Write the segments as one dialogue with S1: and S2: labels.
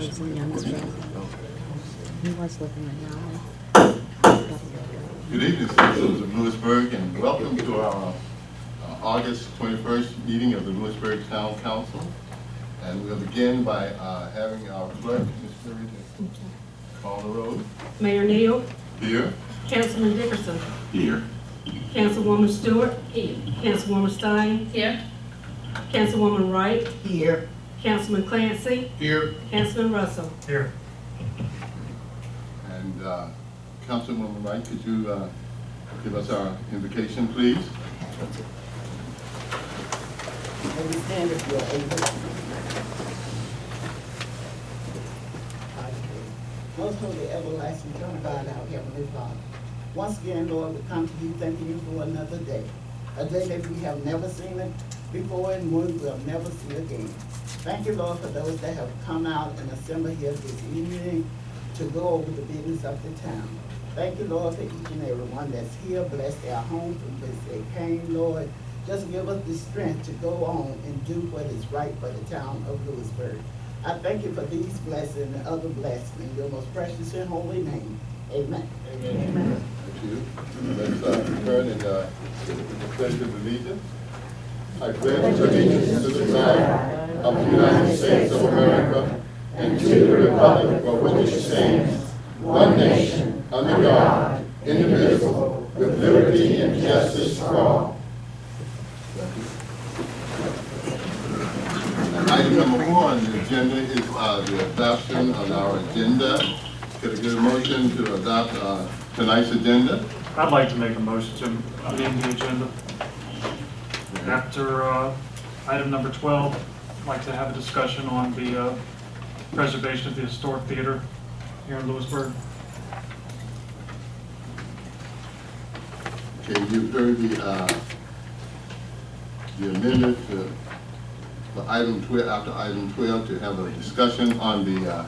S1: He was looking at now.
S2: Good evening, citizens of Louisburg, and welcome to our August 21st meeting of the Louisburg Town Council. And we'll begin by having our clerk, Ms. Perry, to call the roll.
S3: Mayor Neal,
S2: Here.
S3: Councilman Dickerson,
S2: Here.
S3: Councilwoman Stewart, here. Councilwoman Stein,
S4: Here.
S3: Councilwoman Wright,
S4: Here.
S3: Councilman Clancy,
S2: Here.
S3: Councilman Russell.
S4: Here.
S2: And Councilwoman Wright, could you give us our invocation, please?
S5: And we stand if you're able. Most holy, everlasting, eternal God, our Heavenly Father. Once again, Lord, we come to you thanking you for another day. A day that we have never seen it before and one we'll never see again. Thank you, Lord, for those that have come out and assembled here this evening to go over the business of the town. Thank you, Lord, for each and every one that's here. Bless their home from which they came, Lord. Just give us the strength to go on and do what is right for the town of Louisburg. I thank you for these blessings and other blessings in your most precious and holy name. Amen.
S2: Amen. Amen. Thank you. Let's turn and the pledge of allegiance. I pledge allegiance to the flag of the United States of America and to the republic for which it stands, one nation, under God, indivisible, with liberty and justice for all. Item number 4 on the agenda is the adoption of our agenda. Could I get a motion to adopt tonight's agenda?
S6: I'd like to make a motion to amend the agenda. After item number 12, I'd like to have a discussion on the preservation of the historic theater here in Louisburg.
S2: Okay, you've heard the amendment for item 12, after item 12, to have a discussion on the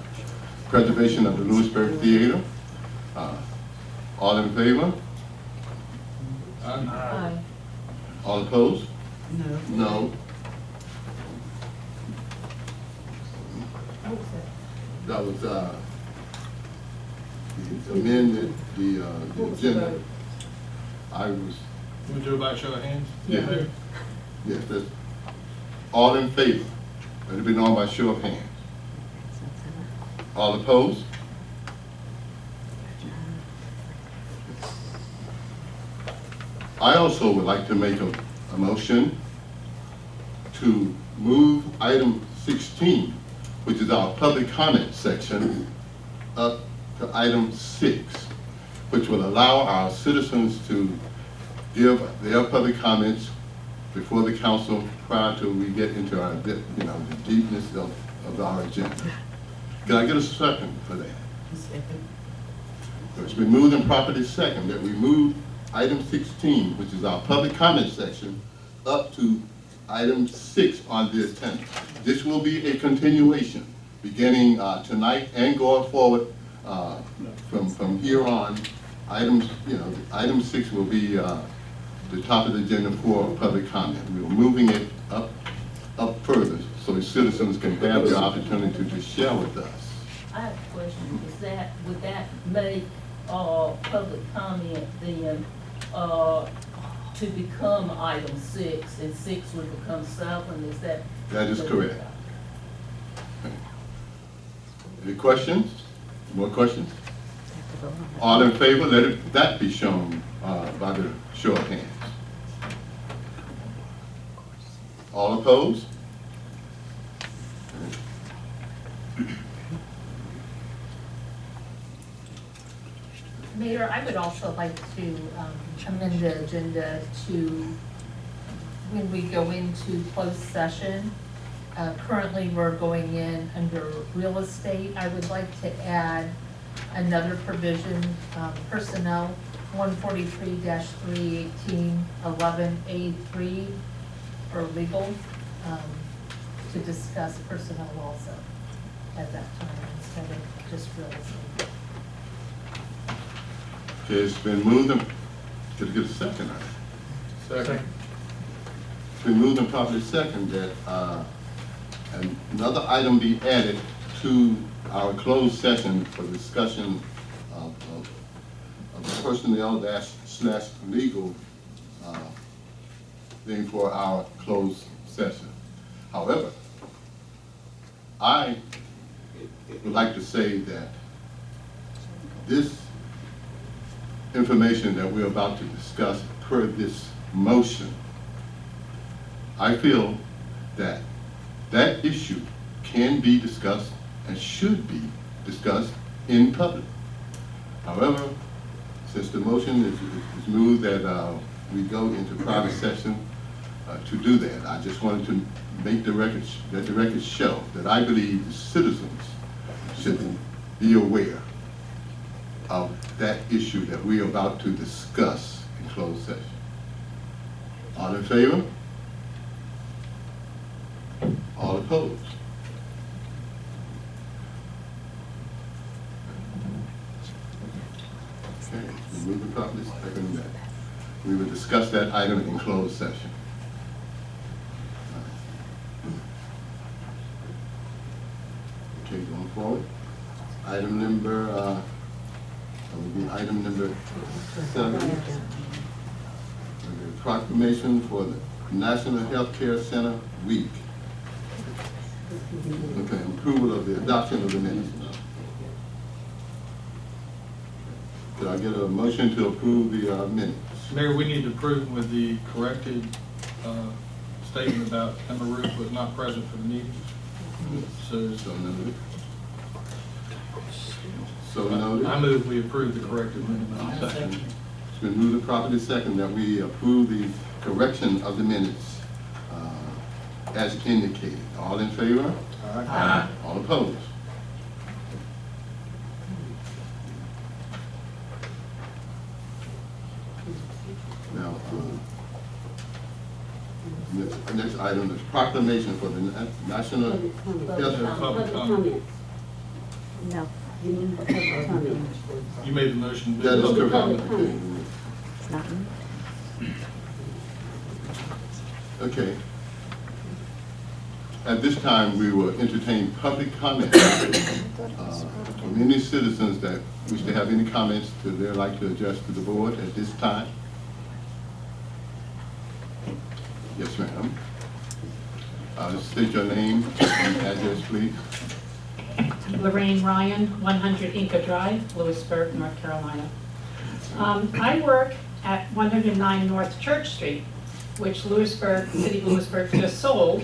S2: preservation of the Louisburg Theater. All in favor?
S4: Aye.
S2: All opposed?
S5: No.
S2: No. That was amended the agenda. I was.
S7: We do it by show of hands?
S2: Yeah. Yes, that's all in favor. Let it be known by show of hands. All opposed? I also would like to make a motion to move item 16, which is our public comment section, up to item 6, which will allow our citizens to give their public comments before the council prior to we get into our, the deepness of our agenda. Can I get a second for that? It's been moved and properly second that we move item 16, which is our public comment section, up to item 6 on the agenda. This will be a continuation beginning tonight and going forward from here on. Item 6 will be the top of the agenda for public comment. We're moving it up further so citizens can have the opportunity to share with us.
S4: I have a question. Would that make public comment then to become item 6 and 6 would become 7? Is that?
S2: That is correct. Any questions? More questions? All in favor, let that be shown by the show of hands. All opposed?
S8: Mayor, I would also like to amend the agenda to, when we go into closed session, currently we're going in under real estate. I would like to add another provision, personnel 143-318-11A3 for legal, to discuss personnel also at that time instead of just real estate.
S2: Okay, it's been moved and, could I get a second on it?
S7: Second.
S2: It's been moved and properly second that another item be added to our closed session for discussion of personnel slash legal thing for our closed session. However, I would like to say that this information that we're about to discuss per this motion, I feel that that issue can be discussed and should be discussed in public. However, since the motion is moved that we go into private session to do that, I just wanted to make the record, let the record show that I believe the citizens should be aware of that issue that we are about to discuss in closed session. All in favor? All opposed? Okay, we move the properly second that. We will discuss that item in closed session. Okay, going forward. Item number, that would be item number 7. The proclamation for the National Healthcare Center Week. Okay, approval of the adoption of the minutes. Could I get a motion to approve the minutes?
S7: Mayor, we need to approve with the corrected statement about Emma Ruth was not present for the meeting. So
S2: So noted. So noted.
S7: I move we approve the corrected minutes.
S2: It's been moved and properly second that we approve the correction of the minutes as indicated. All in favor?
S7: Aye.
S2: All opposed? Now, next item is proclamation for the National Health.
S7: Public comment.
S1: No, you didn't have public comment.
S7: You made the motion.
S2: That is
S7: Public
S2: correct.
S7: comment.
S1: It's not me.
S2: Okay. At this time, we will entertain public comment from any citizens that wish to have any comments that they'd like to address to the board at this time. Yes, ma'am. State your name and address, please.
S9: Lorraine Ryan, 100 Inca Drive, Louisburg, North Carolina. I work at 109 North Church Street, which Louisburg, City of Louisburg just sold,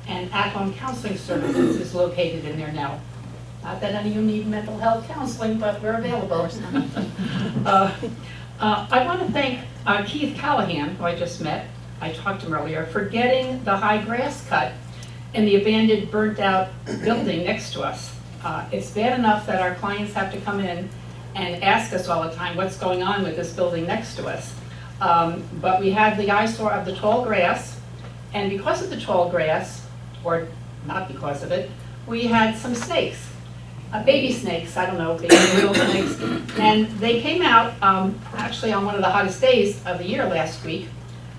S9: and at-home counseling services is located in there now. Not that any of you need mental health counseling, but we're available. I want to thank Keith Callahan, who I just met, I talked to him earlier, for getting the high grass cut in the abandoned, burnt-out building next to us. It's bad enough that our clients have to come in and ask us all the time what's going on with this building next to us. But we had the eyesore of the tall grass, and because of the tall grass, or not because of it, we had some snakes, baby snakes, I don't know, baby little snakes, and they came out actually on one of the hottest days of the year last week,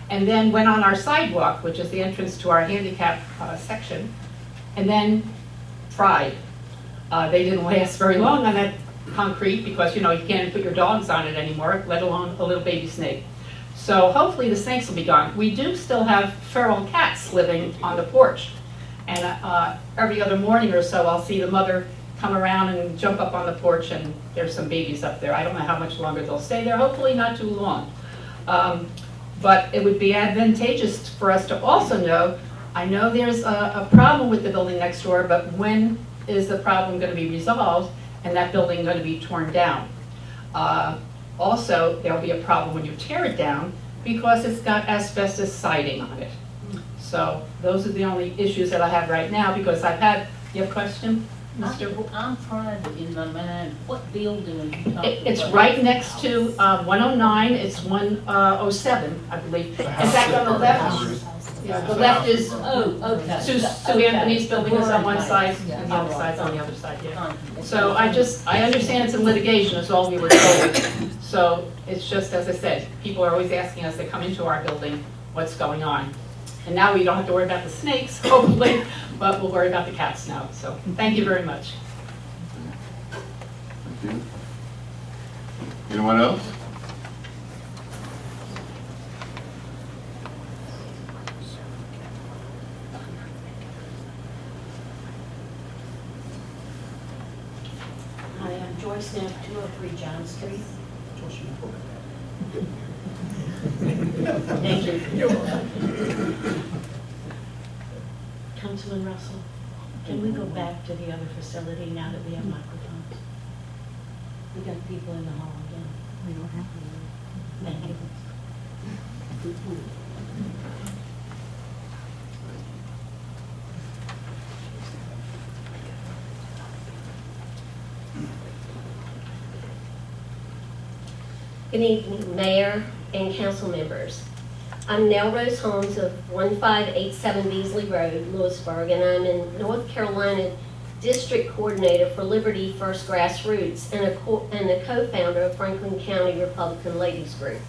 S9: and then went on our sidewalk, which is the entrance to our handicap section, and then fried. They didn't last very long on that concrete because, you know, you can't put your dogs on it anymore, let alone a little baby snake. So hopefully the snakes will be gone. We do still have feral cats living on the porch. And every other morning or so, I'll see the mother come around and jump up on the porch, and there's some babies up there. I don't know how much longer they'll stay there, hopefully not too long. But it would be advantageous for us to also know, I know there's a problem with the building next door, but when is the problem going to be resolved and that building going to be torn down? Also, there'll be a problem when you tear it down because it's got asbestos siding on it. So those are the only issues that I have right now because I've had, you have a question, Mr.?
S4: I'm trying to, in my mind, what building are you talking about?
S9: It's right next to 109, it's 107, I believe. In fact, on the left, yeah, the left is
S4: Oh, okay.
S9: Sue Anthony's building is on one side and the other side's on the other side, yeah. So I understand it's in litigation, is all we were told. So it's just, as I said, people are always asking us to come into our building, what's going on? And now we don't have to worry about the snakes, hopefully, but we'll worry about the cats now. So thank you very much.
S2: Thank you. Anyone else?
S1: Hi, I'm Joyce Knapp, 203 John Street. Thank you. Councilman Russell, can we go back to the other facility now that we have microphones? We got people in the hall again. We don't have to. Thank you.
S10: Good evening, Mayor and council members. I'm Nell Rose Holmes of 1587 Beasley Road, Louisburg, and I'm in North Carolina District Coordinator for Liberty First Grassroots and a co-founder of Franklin County Republican Ladies Group.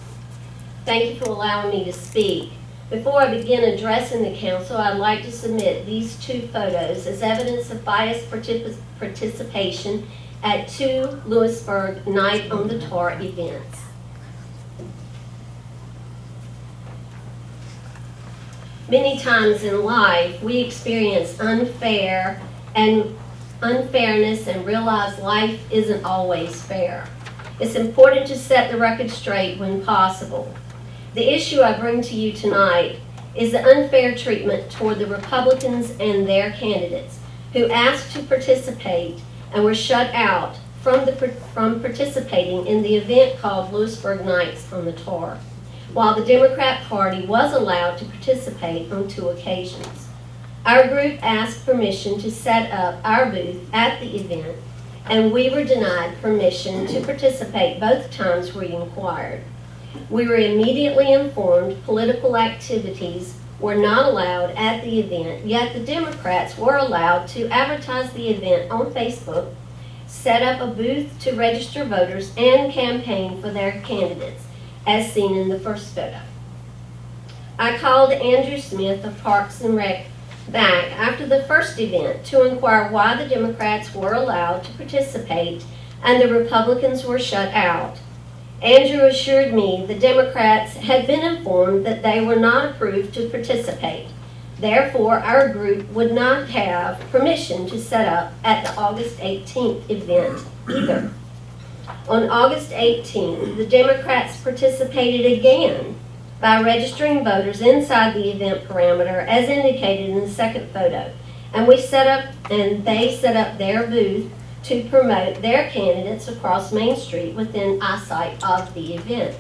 S10: Thank you for allowing me to speak. Before I begin addressing the council, I'd like to submit these two photos as evidence of biased participation at 2 Louisburg Night on the Tar events. Many times in life, we experience unfairness and realize life isn't always fair. It's important to set the record straight when possible. The issue I bring to you tonight is the unfair treatment toward the Republicans and their candidates who asked to participate and were shut out from participating in the event called Louisburg Nights on the Tar, while the Democrat Party was allowed to participate on 2 occasions. Our group asked permission to set up our booth at the event, and we were denied permission to participate both times we inquired. We were immediately informed political activities were not allowed at the event, yet the Democrats were allowed to advertise the event on Facebook, set up a booth to register voters, and campaign for their candidates, as seen in the first photo. I called Andrew Smith of Parks and Rec back after the first event to inquire why the Democrats were allowed to participate and the Republicans were shut out. Andrew assured me the Democrats had been informed that they were not approved to participate. Therefore, our group would not have permission to set up at the August 18th event either. On August 18th, the Democrats participated again by registering voters inside the event perimeter as indicated in the second photo. And they set up their booth to promote their candidates across Main Street within eyesight of the event.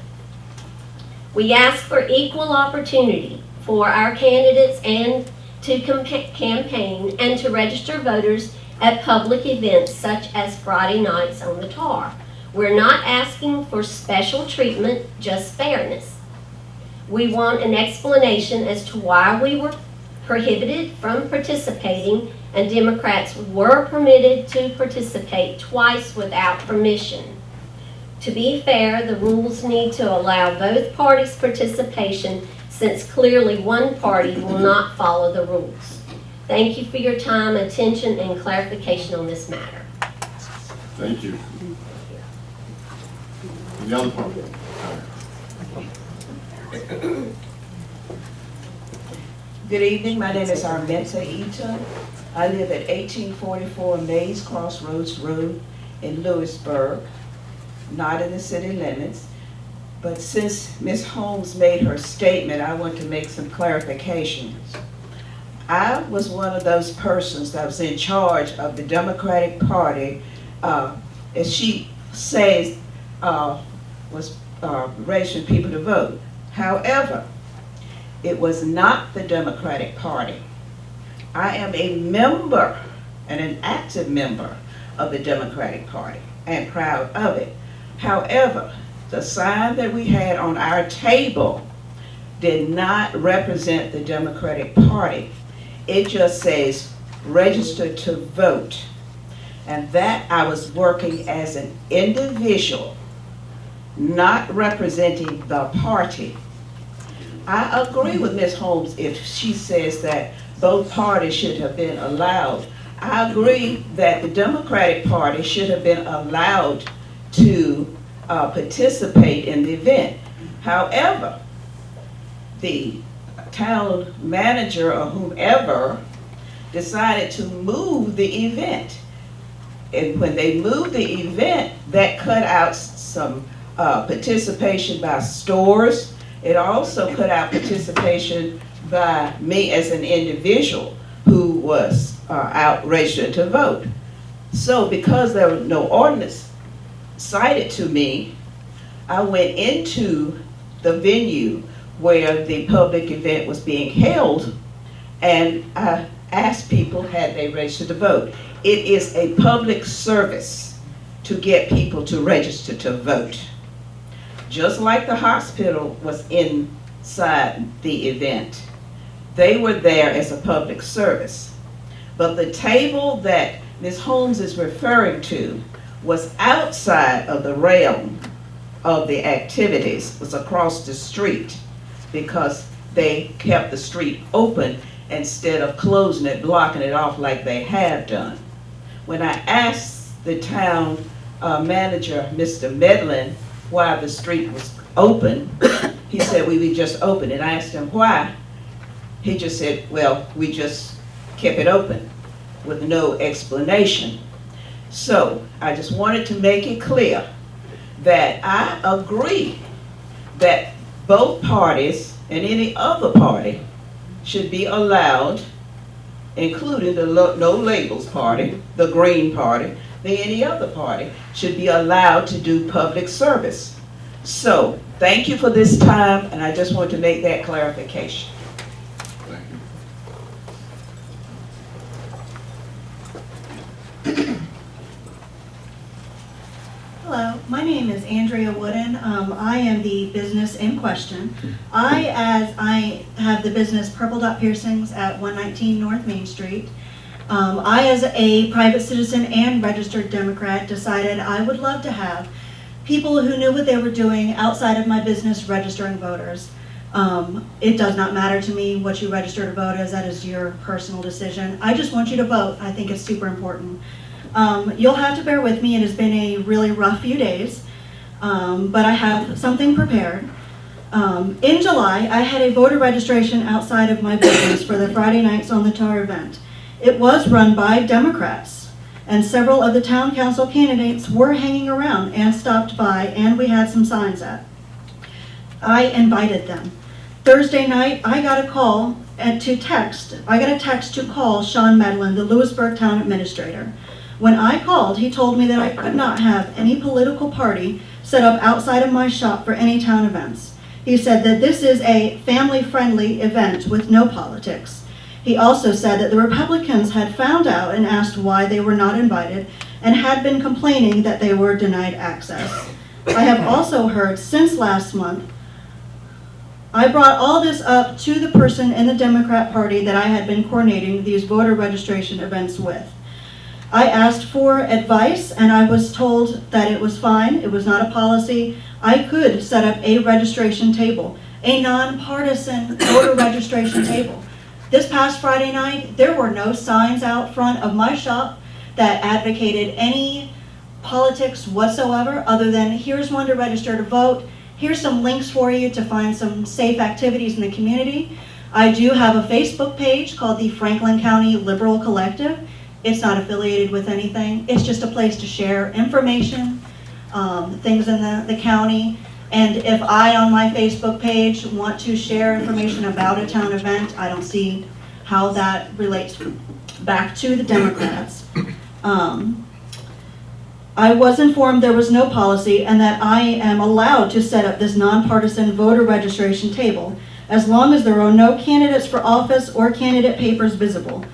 S10: We asked for equal opportunity for our candidates and to campaign and to register voters at public events such as Friday nights on the Tar. We're not asking for special treatment, just fairness. We want an explanation as to why we were prohibited from participating and Democrats were permitted to participate twice without permission. To be fair, the rules need to allow both parties' participation since clearly one party will not follow the rules. Thank you for your time, attention, and clarification on this matter.
S2: Thank you. The other part.
S11: Good evening, my name is Armenta Eaton. I live at 1844 Mays Crossroads Road in Louisburg, not in the city limits. But since Ms. Holmes made her statement, I want to make some clarifications. I was one of those persons that was in charge of the Democratic Party, as she says, was registering people to vote. However, it was not the Democratic Party. I am a member and an active member of the Democratic Party and proud of it. However, the sign that we had on our table did not represent the Democratic Party. It just says register to vote. And that I was working as an individual, not representing the party. I agree with Ms. Holmes if she says that both parties should have been allowed. I agree that the Democratic Party should have been allowed to participate in the event. However, the town manager or whomever decided to move the event. And when they moved the event, that cut out some participation by stores. It also cut out participation by me as an individual who was out registered to vote. So because there was no ordinance cited to me, I went into the venue where the public event was being held, and I asked people had they registered to vote. It is a public service to get people to register to vote. Just like the hospital was inside the event, they were there as a public service. But the table that Ms. Holmes is referring to was outside of the realm of the activities, was across the street, because they kept the street open instead of closing it, blocking it off like they have done. When I asked the town manager, Mr. Medlin, why the street was open, he said, we just opened it. I asked him why. He just said, well, we just kept it open with no explanation. So I just wanted to make it clear that I agree that both parties and any other party should be allowed, including the no labels party, the Green Party, any other party, should be allowed to do public service. So thank you for this time, and I just want to make that clarification.
S2: Thank you.
S12: Hello, my name is Andrea Wooden. I am the business in question. I have the business Purple Dot Piercings at 119 North Main Street. I, as a private citizen and registered Democrat, decided I would love to have people who knew what they were doing outside of my business registering voters. It does not matter to me what you register to vote as. That is your personal decision. I just want you to vote. I think it's super important. You'll have to bear with me. It has been a really rough few days, but I have something prepared. In July, I had a voter registration outside of my business for the Friday Nights on the Tar event. It was run by Democrats, and several of the town council candidates were hanging around and stopped by, and we had some signs up. I invited them. Thursday night, I got a call to text. I got a text to call Sean Medlin, the Louisburg town administrator. When I called, he told me that I could not have any political party set up outside of my shop for any town events. He said that this is a family-friendly event with no politics. He also said that the Republicans had found out and asked why they were not invited and had been complaining that they were denied access. I have also heard since last month, I brought all this up to the person in the Democrat Party that I had been coordinating these voter registration events with. I asked for advice, and I was told that it was fine, it was not a policy. I could set up a registration table, a nonpartisan voter registration table. This past Friday night, there were no signs out front of my shop that advocated any politics whatsoever, other than here's one to register to vote, here's some links for you to find some safe activities in the community. I do have a Facebook page called the Franklin County Liberal Collective. It's not affiliated with anything. It's just a place to share information, things in the county. And if I, on my Facebook page, want to share information about a town event, I don't see how that relates back to the Democrats. I was informed there was no policy and that I am allowed to set up this nonpartisan voter registration table as long as there are no candidates for office or candidate papers visible.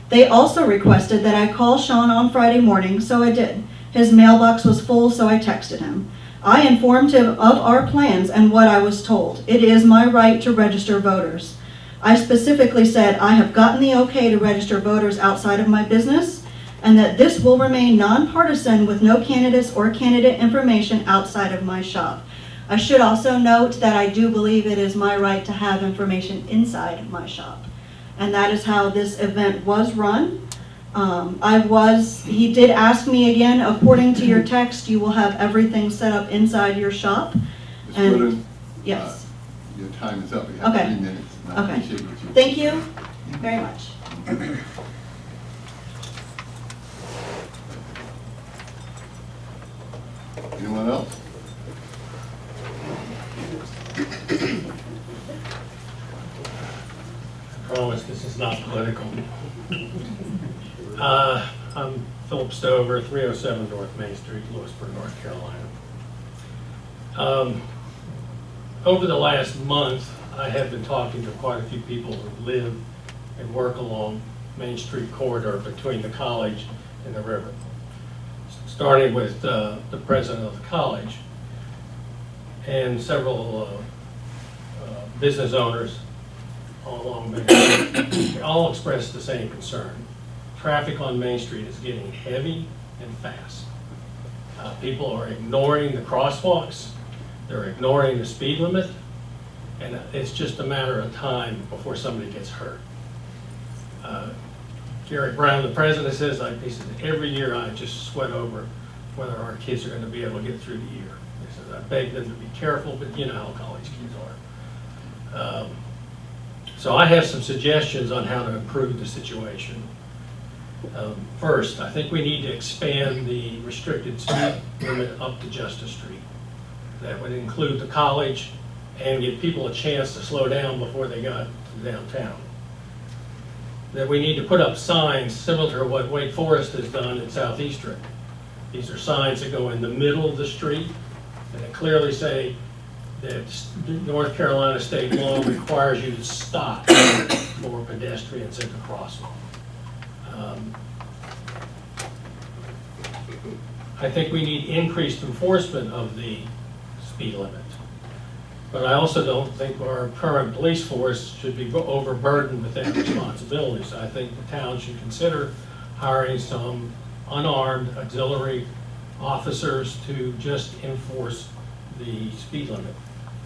S12: They also requested that I call Sean on Friday morning, so I did. His mailbox was full, so I texted him. I informed him of our plans and what I was told. It is my right to register voters. I specifically said I have gotten the okay to register voters outside of my business and that this will remain nonpartisan with no candidates or candidate information outside of my shop. I should also note that I do believe it is my right to have information inside my shop. And that is how this event was run. He did ask me again, according to your text, you will have everything set up inside your shop.
S2: Ms.
S12: And-
S2: Woodard,
S12: Yes,
S2: your time is up. We have
S12: Okay.
S2: 3 minutes. And I
S12: Okay.
S2: appreciate what you.
S12: thank you very much.
S2: Anyone else?
S13: I promise this is not political. I'm Philip Stover, 307 North Main Street, Louisburg, North Carolina. Over the last month, I have been talking to quite a few people who live and work along Main Street corridor between the college and the river. Starting with the president of the college and several business owners all along Main Street. They all expressed the same concern. Traffic on Main Street is getting heavy and fast. People are ignoring the crosswalks, they're ignoring the speed limit, and it's just a matter of time before somebody gets hurt. Gary Brown, the president, says, he says, every year I just sweat over whether our kids are going to be able to get through the year. He says, I beg them to be careful, but you know how college kids are. So I have some suggestions on how to improve the situation. First, I think we need to expand the restricted speed limit up to Justice Street. That would include the college and give people a chance to slow down before they got to downtown. That we need to put up signs similar to what Wake Forest has done in Southeastern. These are signs that go in the middle of the street and that clearly say that North Carolina state law requires you to stop for pedestrians at the crosswalk. I think we need increased enforcement of the speed limit. But I also don't think our current police force should be overburdened with that responsibility. So I think the town should consider hiring some unarmed auxiliary officers to just enforce the speed limit.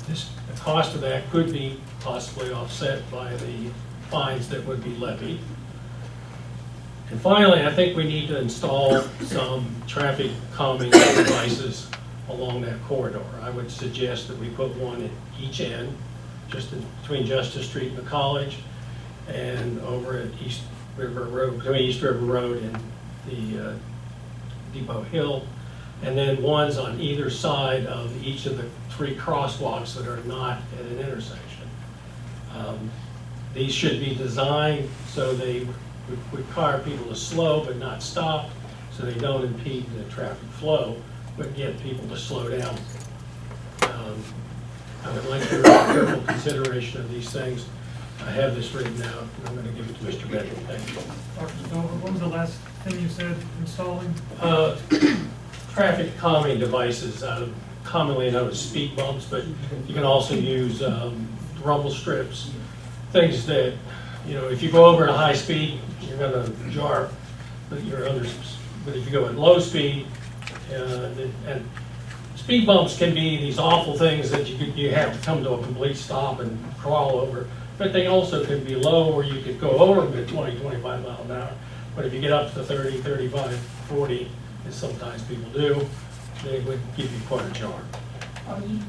S13: The cost of that could be possibly offset by the fines that would be levied. And finally, I think we need to install some traffic calming devices along that corridor. I would suggest that we put one at each end, just between Justice Street and the college, and over at East River Road, between East River Road and the Depot Hill, and then ones on either side of each of the 3 crosswalks that are not at an intersection. These should be designed so they require people to slow but not stop, so they don't impede the traffic flow, but get people to slow down. I would like your careful consideration of these things. I have this written out, and I'm going to give it to Mr. Benton. Thank you.
S6: Dr. Stover, what was the last thing you said, installing?
S13: Traffic calming devices, commonly known as speed bumps, but you can also use rumble strips, things that, you know, if you go over at a high speed, you're going to jar, but if you go at low speed, and speed bumps can be these awful things that you have to come to a complete stop and crawl over, but they also can be low where you could go over them at 20, 25 miles an hour. But if you get up to 30, 35, 40, as sometimes people do, they would give you quite a jar.
S4: Are you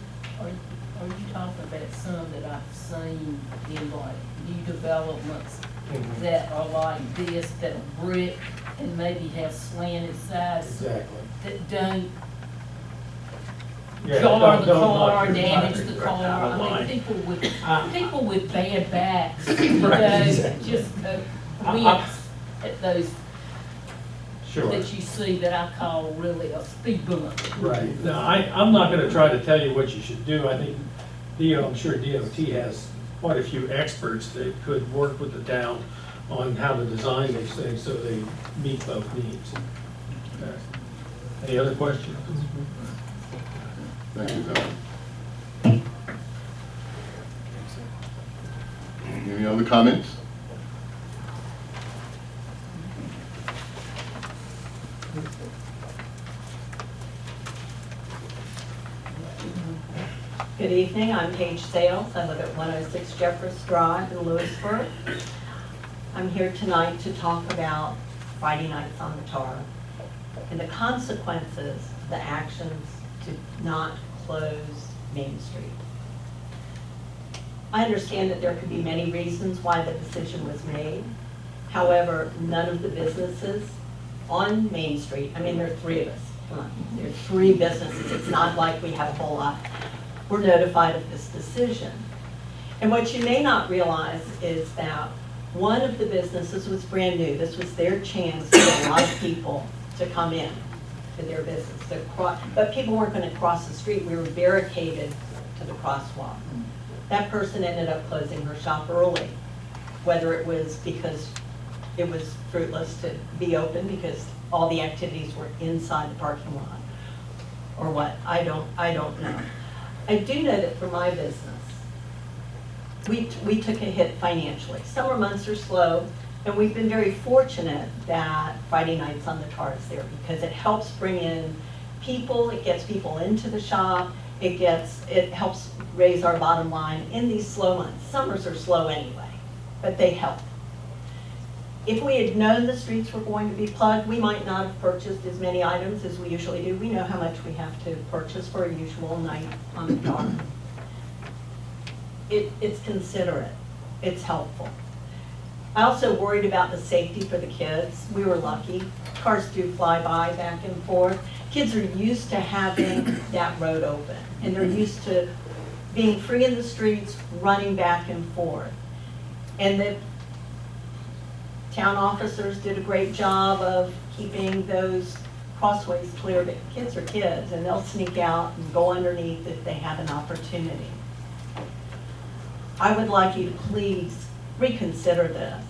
S4: talking about some that I've seen in like new developments that are like this, that are brick and maybe have slanted sides?
S13: Exactly.
S4: That don't
S13: Yeah,
S4: jar the
S13: don't
S4: car,
S13: knock your
S4: damage
S13: battery
S4: the
S13: right
S4: car.
S13: out of
S4: I
S13: line.
S4: mean, people with bad backs,
S13: Right, exactly.
S4: just wince at those
S13: Sure.
S4: that you see that I call really a speed bump.
S13: Right. Now, I'm not going to try to tell you what you should do. I think, I'm sure DOT has quite a few experts that could work with the town on how to design these things so they meet both needs. Okay. Any other questions?
S2: Thank you, Tom. Any other comments?
S14: Good evening, I'm Paige Sales. I live at 106 Jeffers Drive in Louisburg. I'm here tonight to talk about Friday nights on the tar, and the consequences, the actions to not close Main Street. I understand that there could be many reasons why the decision was made. However, none of the businesses on Main Street, I mean, there are three of us, come on, there are three businesses, it's not like we have a whole lot, were notified of this decision. And what you may not realize is that one of the businesses was brand new. This was their chance for a lot of people to come in to their business. But people weren't going to cross the street. We were barricaded to the crosswalk. That person ended up closing her shop early, whether it was because it was fruitless to be open because all the activities were inside the parking lot, or what, I don't know. I do know that for my business, we took a hit financially. Summer months are slow, and we've been very fortunate that Friday nights on the tar is there because it helps bring in people, it gets people into the shop, it helps raise our bottom line in these slow months. Summers are slow anyway, but they help. If we had known the streets were going to be plugged, we might not have purchased as many items as we usually do. We know how much we have to purchase for a usual night on the tar. It's considerate, it's helpful. I also worried about the safety for the kids. We were lucky. Cars do fly by back and forth. Kids are used to having that road open, and they're used to being free in the streets, running back and forth. And the town officers did a great job of keeping those crossways clear, but kids are kids, and they'll sneak out and go underneath if they have an opportunity. I would like you to please reconsider this.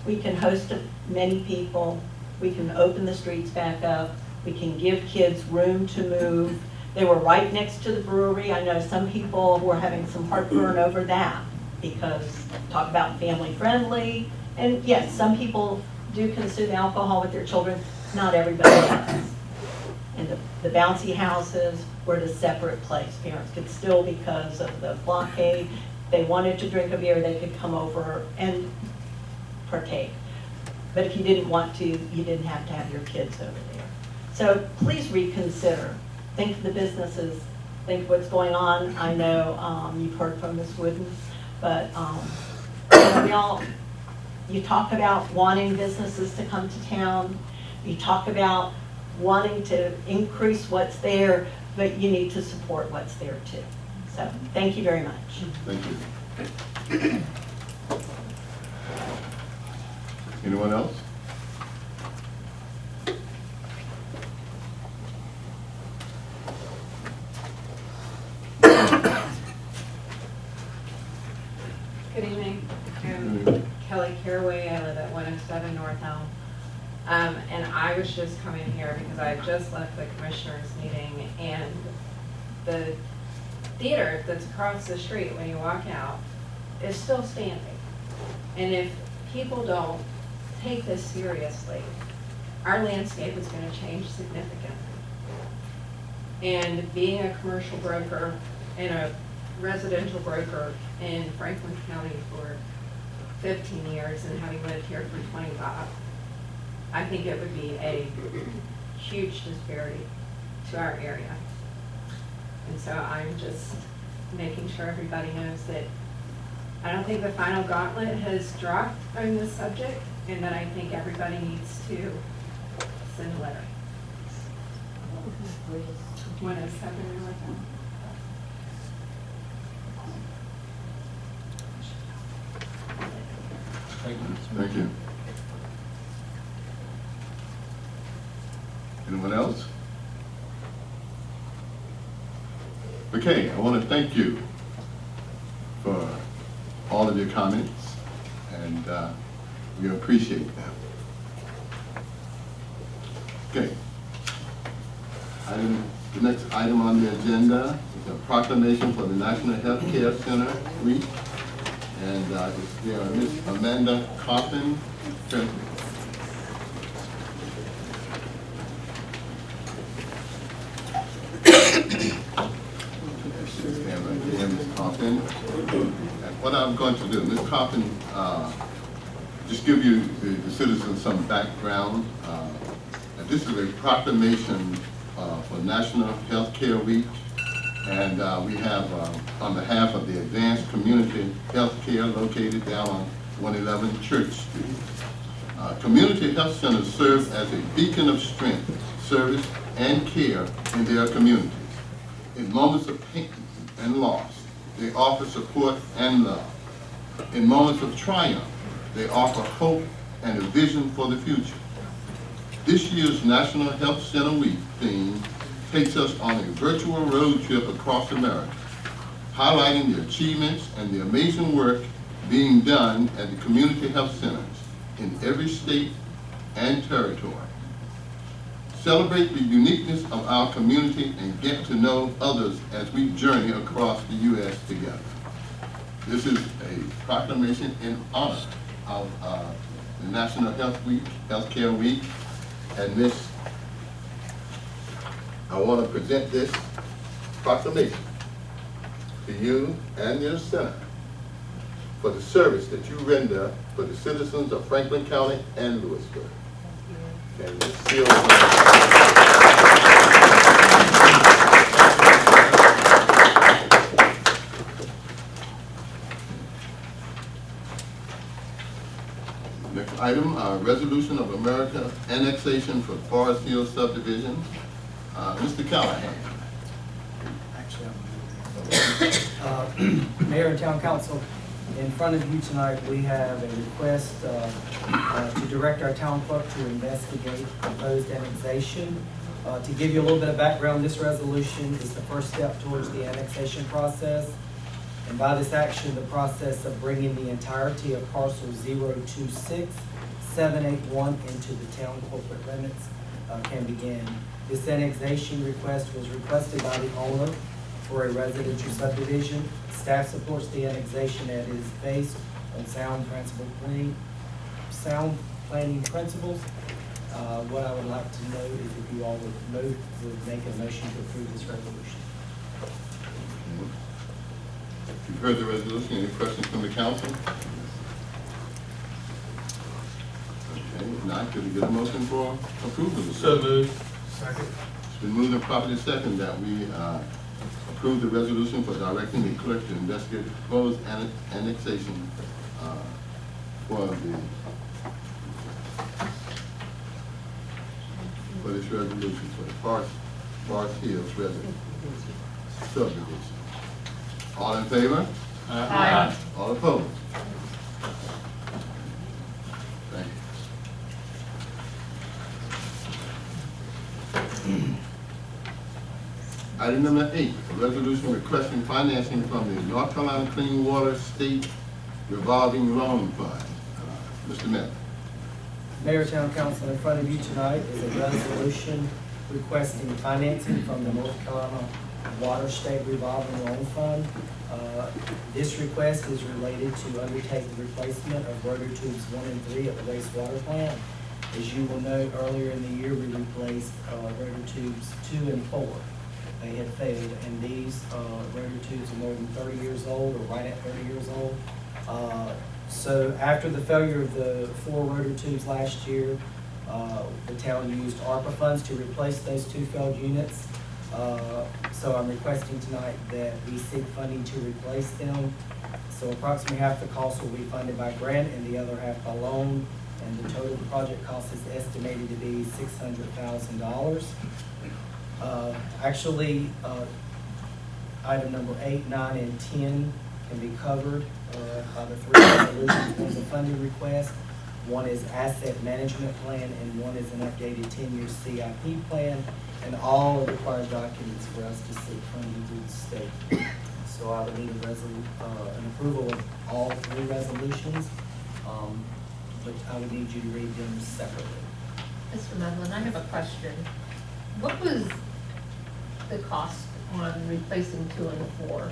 S14: We can host many people, we can open the streets back up, we can give kids room to move. They were right next to the brewery. I know some people were having some heartburn over that because talk about family friendly. And yes, some people do consume alcohol with their children, not everybody does. And the bouncy houses were at a separate place. Parents could still, because of the blockade, they wanted to drink a beer, they could come over and partake. But if you didn't want to, you didn't have to have your kids over there. So please reconsider. Think of the businesses, think of what's going on. I know you've heard from Ms. Wooden, but you talk about wanting businesses to come to town. You talk about wanting to increase what's there, but you need to support what's there too. So thank you very much.
S2: Thank you. Anyone else?
S15: Good evening. I'm Kelly Caraway. I live at 107 North Elm. And I was just coming here because I just left the commissioners meeting, and the theater that's across the street when you walk out is still standing. And if people don't take this seriously, our landscape is going to change significantly. And being a commercial broker and a residential broker in Franklin County for 15 years and having lived here for 25, I think it would be a huge disparity to our area. And so I'm just making sure everybody knows that I don't think the final gauntlet has dropped on this subject, and that I think everybody needs to send a letter. 107 North Elm.
S2: Thank you. Anyone else? Okay, I want to thank you for all of your comments, and we appreciate them. Okay. The next item on the agenda is a proclamation for the National Health Care Center Week. And it's there, Ms. Amanda Coffin. Ms. Coffin. And what I'm going to do, Ms. Coffin Just give you, the citizens, some background. This is a proclamation for National Healthcare Week, and we have, on behalf of the Advanced Community Healthcare located down on 111 Church Street. Community health centers serve as a beacon of strength, service, and care in their communities. In moments of pain and loss, they offer support and love. In moments of triumph, they offer hope and a vision for the future. This year's National Health Center Week theme takes us on a virtual road trip across America, highlighting the achievements and the amazing work being done at the community health centers in every state and territory. Celebrate the uniqueness of our community and get to know others as we journey across the U.S. together. This is a proclamation in honor of the National Healthcare Week, and this, I want to present this proclamation to you and your center for the service that you render for the citizens of Franklin County and Louisburg. And the seal Next item, resolution of America annexation for Forest Hill subdivision. Mr. Callahan.
S16: Mayor and Town Council, in front of you tonight, we have a request to direct our town clerk to investigate proposed annexation. To give you a little bit of background, this resolution is the first step towards the annexation process. And by this action, the process of bringing the entirety of parcel 026781 into the town corporate limits can begin. This annexation request was requested by the owner for a residential subdivision. Staff supports the annexation that is based on sound planning principles. What I would like to know is if you all would make a motion to approve this resolution.
S2: You've heard the resolution. Any questions from the council? Okay, if not, could we get a motion for approval?
S7: So moved. Second.
S2: It's been moved and properly second that we approve the resolution for directing the clerk to investigate the proposed annexation for this resolution for the Forest Hills residential subdivision. All in favor?
S8: Aye.
S2: All opposed? Thank you. Item number 8, a resolution requesting financing from the North Carolina Clean Water State Revolving Loan Fund. Mr. Miller.
S16: Mayor, Town Council, in front of you tonight is a resolution requesting financing from the North Carolina Water State Revolving Loan Fund. This request is related to undertake the replacement of rotor tubes 1 and 3 at the wastewater plant. As you will note, earlier in the year, we replaced rotor tubes 2 and 4. They had failed, and these rotor tubes are more than 30 years old, or right at 30 years old. So after the failure of the 4 rotor tubes last year, the town used ARPA funds to replace those 2 failed units. So I'm requesting tonight that we seek funding to replace them. So approximately half the cost will be funded by grant and the other half by loan. And the total project cost is estimated to be $600,000. Actually, item number 8, 9, and 10 can be covered by the 3 resolutions. One's a funding request, one is asset management plan, and one is an updated 10-year CIP plan, and all of the required documents for us to seek funding through the state. So I would need an approval of all 3 resolutions, but I would need you to read them separately.
S8: Mr. Medlin, I have a question. What was the cost on replacing 2 and 4?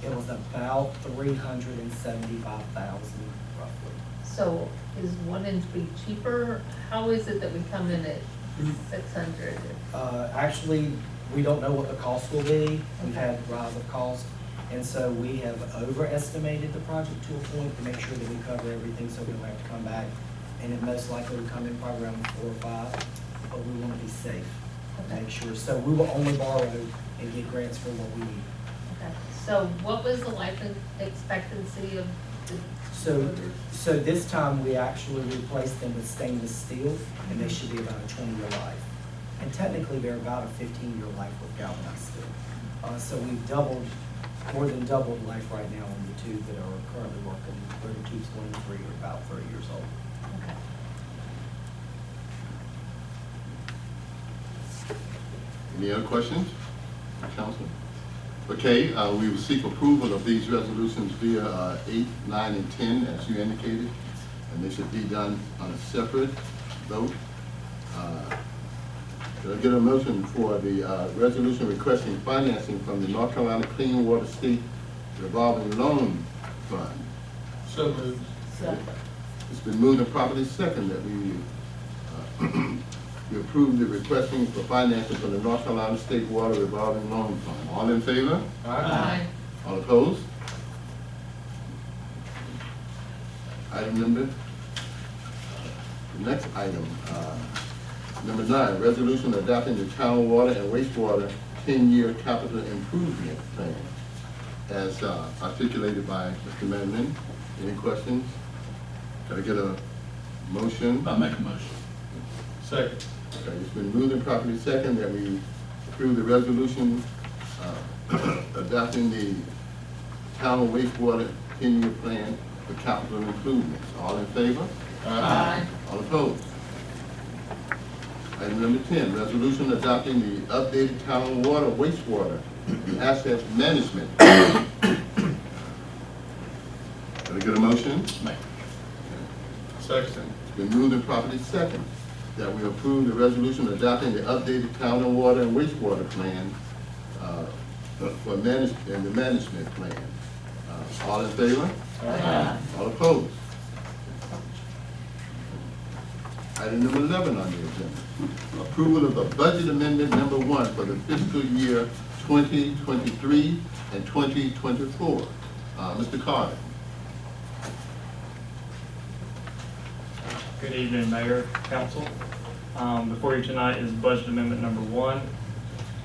S16: It was about $375,000 roughly.
S8: So is 1 and 3 cheaper? How is it that we come in at 600?
S16: Actually, we don't know what the cost will be. We've had rise of cost. And so we have overestimated the project to a point to make sure that we cover everything, so we don't have to come back. And it most likely will come in probably around 4 or 5, but we want to be safe and make sure. So we will only borrow and get grants for what we need.
S8: Okay. So what was the life expectancy of the
S16: So this time we actually replaced them with stainless steel, and they should be about a 20-year life. And technically, they're about a 15-year life with galvanized steel. So we've more than doubled life right now on the two that are currently working, where the two's 23 or about 30 years old.
S8: Okay.
S2: Any other questions, Council? Okay, we will seek approval of these resolutions via 8, 9, and 10, as you indicated, and they should be done on a separate vote. Could I get a motion for the resolution requesting financing from the North Carolina Clean Water State Revolving Loan Fund?
S7: So moved.
S2: It's been moved and properly second that we approve the requesting for financing from the North Carolina State Water Revolving Loan Fund. All in favor?
S8: Aye.
S2: All opposed? Item number, the next item, number 9, resolution adopting the town water and wastewater 10-year capital improvement plan as articulated by Mr. Manlin. Any questions? Can I get a motion?
S7: I'll make a motion. Second.
S2: Okay, it's been moved and properly second that we approve the resolution adopting the town wastewater 10-year plan for capital improvements. All in favor?
S8: Aye.
S2: All opposed? Item number 10, resolution adopting the updated town water wastewater and asset management. Can I get a motion?
S7: Second.
S2: It's been moved and properly second that we approve the resolution adopting the updated town and water and wastewater plan for the management plan. All in favor?
S8: Aye.
S2: All opposed? Item number 11 on the agenda, approval of the budget amendment number 1 for the fiscal year 2023 and 2024. Mr. Carter.
S17: Good evening, Mayor, Council. Before you tonight is budget amendment number 1.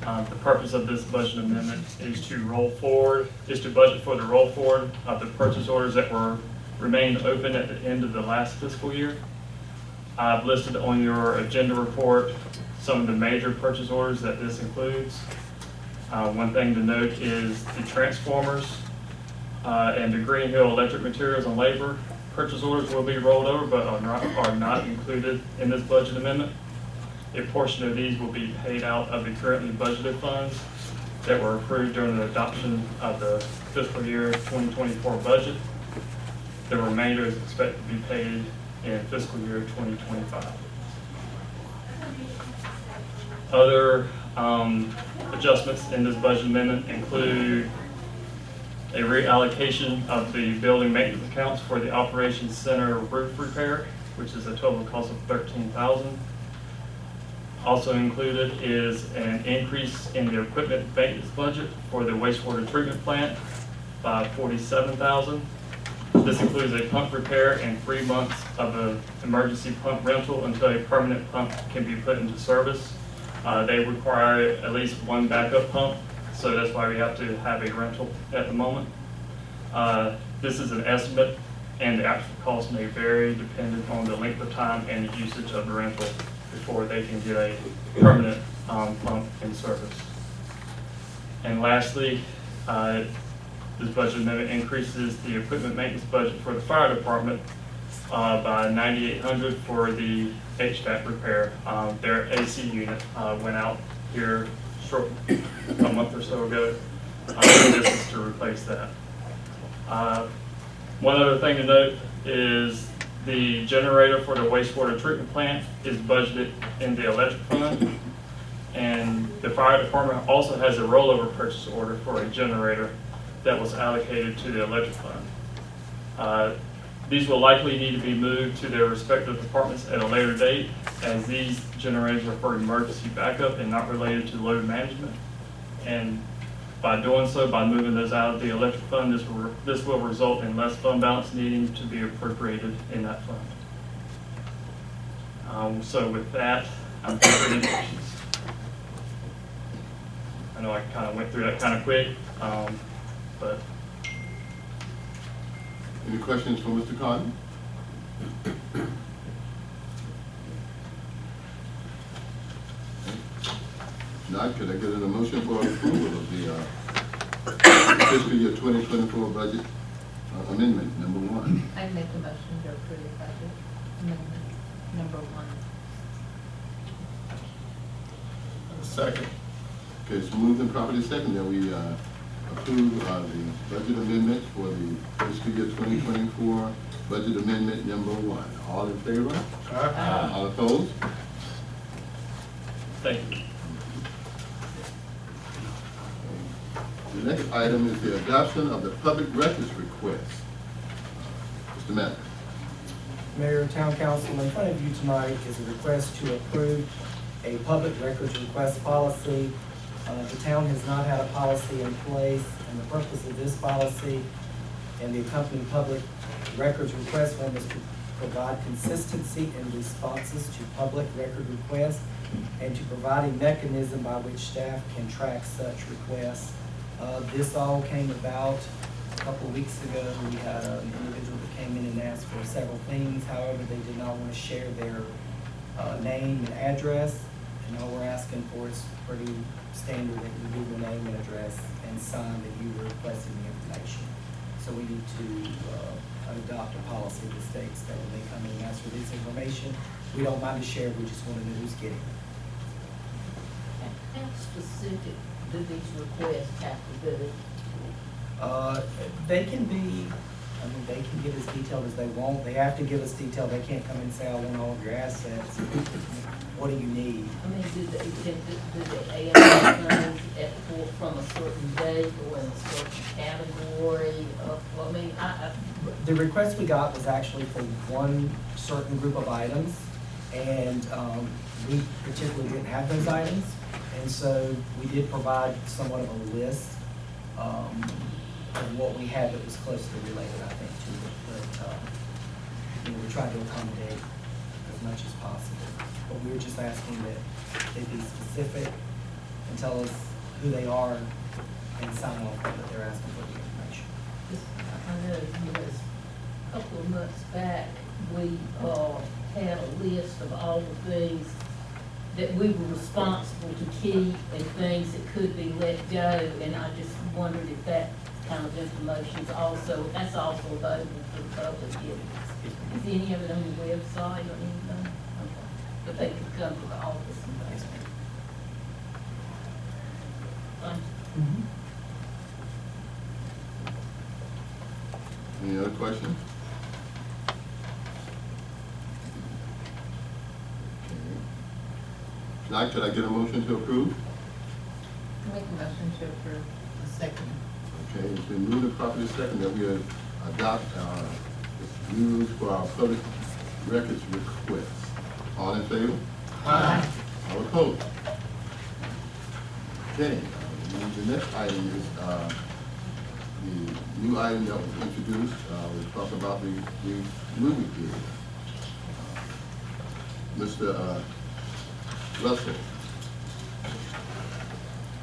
S17: The purpose of this budget amendment is to budget for the roll forward of the purchase orders that remained open at the end of the last fiscal year. I've listed on your agenda report some of the major purchase orders that this includes. One thing to note is the transformers and the Green Hill electric materials and labor purchase orders will be rolled over, but are not included in this budget amendment. A portion of these will be paid out of the currently budgeted funds that were approved during the adoption of the fiscal year 2024 budget. The remainder is expected to be paid in fiscal year 2025. Other adjustments in this budget amendment include a reallocation of the building maintenance accounts for the operations center roof repair, which is a total cost of $13,000. Also included is an increase in the equipment maintenance budget for the wastewater treatment plant by $47,000. This includes a pump repair and 3 months of an emergency pump rental until a permanent pump can be put into service. They require at least one backup pump, so that's why we have to have a rental at the moment. This is an estimate, and the actual cost may vary depending on the length of time and the usage of the rental before they can get a permanent pump in service. And lastly, this budget amendment increases the equipment maintenance budget for the fire department by $9,800 for the HVAC repair. Their AC unit went out here a month or so ago. This is to replace that. One other thing to note is the generator for the wastewater treatment plant is budgeted in the electric fund. And the fire department also has a rollover purchase order for a generator that was allocated to the electric fund. These will likely need to be moved to their respective departments at a later date, as these generators are for emergency backup and not related to load management. And By doing so, by moving those out of the electric fund, this will result in less fund balance needing to be appropriated in that fund. So with that, I'm ready for any questions. I know I kind of went through that kind of quick, but
S2: Any questions for Mr. Cotton? Not, could I get a motion for approval of the fiscal year 2024 budget amendment number 1?
S8: I make a motion to approve the budget amendment number 1.
S7: Second.
S2: Okay, it's moved and properly second that we approve the budget amendment for the fiscal year 2024 budget amendment number 1. All in favor?
S7: Aye.
S2: All opposed?
S17: thank you.
S2: The next item is the adoption of the public records request. Mr. Matt.
S16: Mayor, Town Council, in front of you tonight is a request to approve a public records request policy. The town has not had a policy in place, and the purpose of this policy and the accompanying public records request form is to provide consistency in responses to public record requests and to provide a mechanism by which staff can track such requests. This all came about a couple of weeks ago. We had an individual that came in and asked for several things. However, they did not want to share their name and address. And all we're asking for is pretty standard that you give your name and address and sign that you were requesting the information. So we need to adopt a policy that states that when they come in and ask for this information, we don't mind to share, we just want to know who's getting it.
S4: How specific do these requests have to be?
S16: They can be, they can get as detailed as they want. They have to give us detail. They can't come and say, I want all of your assets. What do you need?
S4: I mean, do they ask things from a certain date or in a certain category of, well, I mean,
S16: The request we got was actually for one certain group of items, and we particularly didn't have those items. And so we did provide somewhat of a list of what we had that was closely related, I think, to it. But, we tried to accommodate as much as possible. But we were just asking that they be specific and tell us who they are and sign off that they're asking for the information.
S4: I know, a couple of months back, we had a list of all the things that we were responsible to keep and things that could be let go, and I just wondered if that kind of information is also, that's also available for the public. Is any of it on the website or anything? Okay. But they could come to the office and things. Thank you.
S2: Any other questions? Now, could I get a motion to approve?
S8: Make a motion to approve.
S4: A second.
S2: Okay, it's been moved and properly second that we adopt rules for our public records request. All in favor?
S7: Aye.
S2: All opposed? Okay, the next item is the new item that was introduced. We'll talk about the movie theater. Mr. Russell.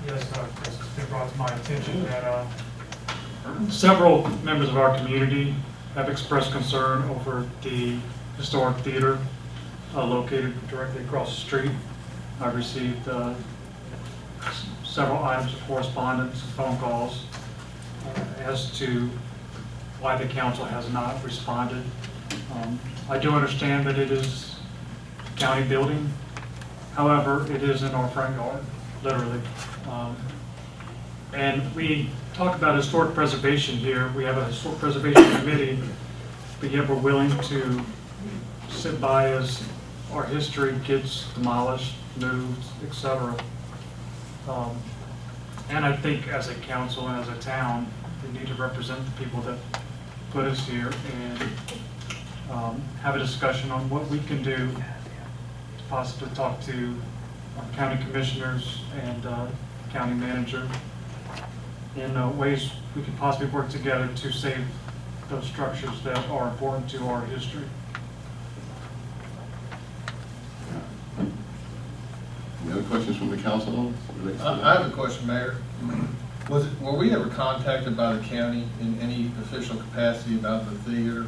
S6: Yes, Chris, it's been brought to my attention that several members of our community have expressed concern over the historic theater located directly across the street. I've received several items of correspondence and phone calls as to why the council has not responded. I do understand that it is a county building. However, it is in our front yard, literally. And we talk about historic preservation here. We have a historic preservation committee, but yet we're willing to sit by as our history gets demolished, moved, etc. And I think as a council and as a town, we need to represent the people that put us here and have a discussion on what we can do to possibly talk to county commissioners and county manager in ways we can possibly work together to save those structures that are important to our history.
S2: Any other questions from the council on this?
S7: I have a question, Mayor. Were we ever contacted by the county in any official capacity about the theater?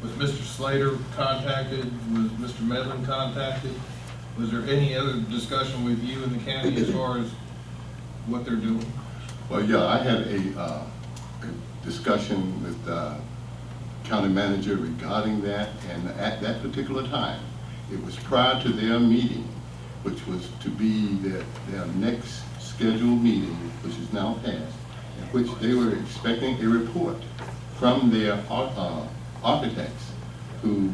S7: Was Mr. Slater contacted? Was Mr. Medlin contacted? Was there any other discussion with you and the county as far as what they're doing?
S2: Well, yeah, I had a discussion with the county manager regarding that, and at that particular time, it was prior to their meeting, which was to be their next scheduled meeting, which is now passed, in which they were expecting a report from their architects, who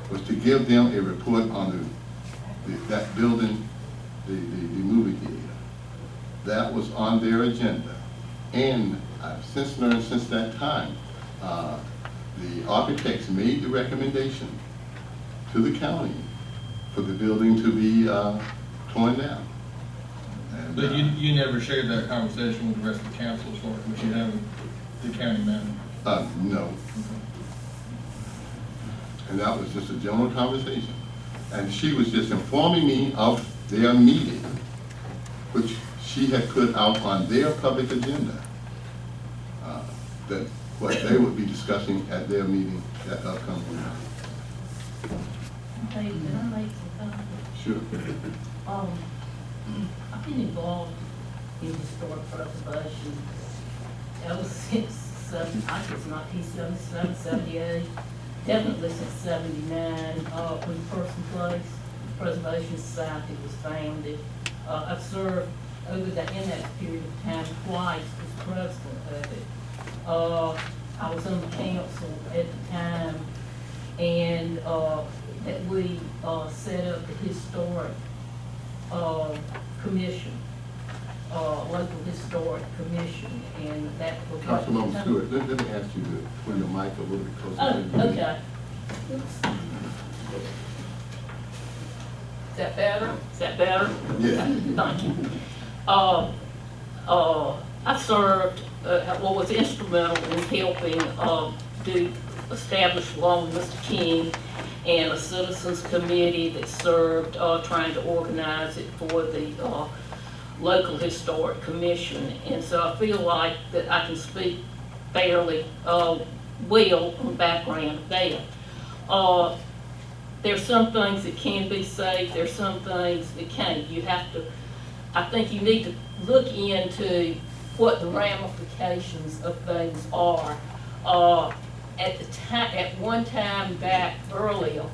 S2: was to give them a report on that building, the movie theater. That was on their agenda. And I've since learned since that time, the architects made the recommendation to the county for the building to be torn down. And,
S7: But you never shared that conversation with the rest of the council as far as what you have with the county manager?
S2: No. And that was just a general conversation. And she was just informing me of their meeting, which she had put out on their public agenda, that what they would be discussing at their meeting that upcoming night.
S4: Hey, can I make some comments?
S2: Sure.
S4: I've been involved in historic preservation ever since I guess 1977, 78, definitely since 79, when Person Place Preservation Society was founded. I've served in that period of time twice as president of it. I was on the council at the time, and that we set up the historic commission, local historic commission, and that was.
S2: Councilwoman Stewart, let me ask you to pull your mic a little bit closer.
S4: Oh, okay. Oops. Is that better? Is that better?
S2: Yeah.
S4: Thank you. I served, was instrumental in helping establish, along with Mr. King, and a citizens committee that served trying to organize it for the local historic commission. And so I feel like that I can speak fairly well on the background of that. There's some things that can be saved, there's some things that can't. You have to, I think you need to look into what the ramifications of things are. At one time back earlier,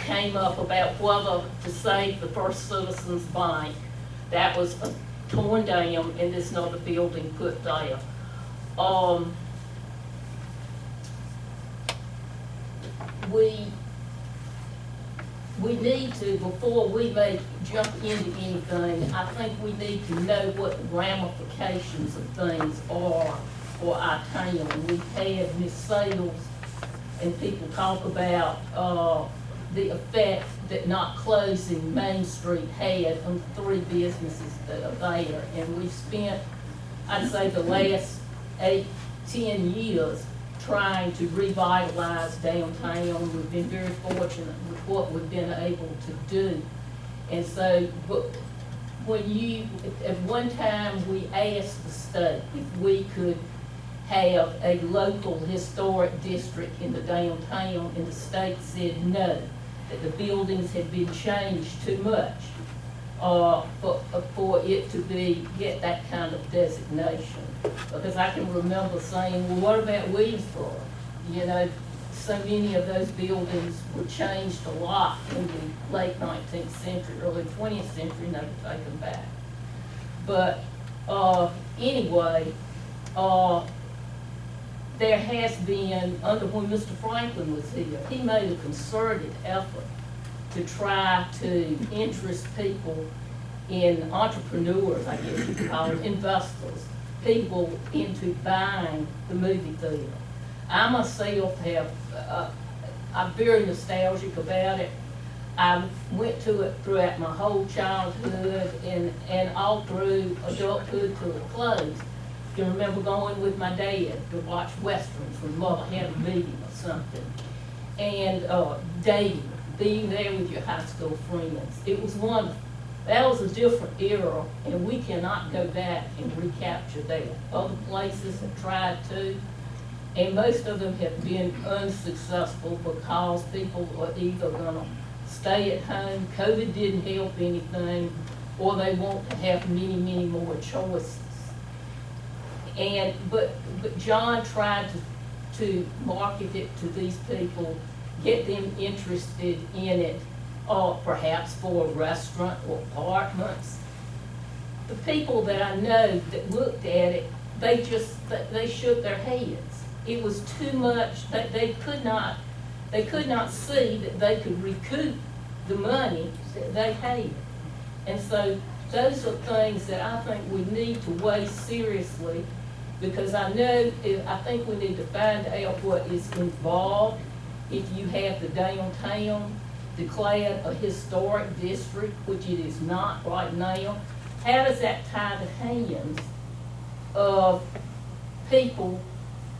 S4: came up about whether to save the First Citizens Bank. That was torn down and there's another building put there. We need to, before we may jump into anything, I think we need to know what the ramifications of things are for our town. We've had missales, and people talk about the effect that not closing Main Street had on the 3 businesses that are there. And we've spent, I'd say, the last 8-10 years trying to revitalize downtown. We've been very fortunate with what we've been able to do. And so, at one time we asked the state if we could have a local historic district in the downtown, and the state said no, that the buildings had been changed too much for it to get that kind of designation. Because I can remember saying, well, what about Williamsburg? You know, so many of those buildings were changed a lot in the late 19th century, early 20th century, never taken back. But anyway, there has been, when Mr. Franklin was here, he made a concerted effort to try to interest people in entrepreneurs, I guess you could call them, investors, people into buying the movie theater. I myself I'm very nostalgic about it. I went to it throughout my whole childhood and all through adulthood till it closed. You remember going with my dad to watch westerns when Mother had a meeting or something. And dating, being there with your high school friends. It was wonderful. That was a different era, and we cannot go back and recapture that. Other places have tried to, and most of them have been unsuccessful because people are either gonna stay at home, COVID didn't help anything, or they want to have many, many more choices. And, but John tried to market it to these people, get them interested in it, or perhaps for a restaurant or apartments. The people that I know that looked at it, they shook their heads. It was too much, they could not see that they could recoup the money that they had. And so those are things that I think we need to weigh seriously, because I think we need to find out what is involved if you have the downtown declared a historic district, which it is not right now. How does that tie the hands of people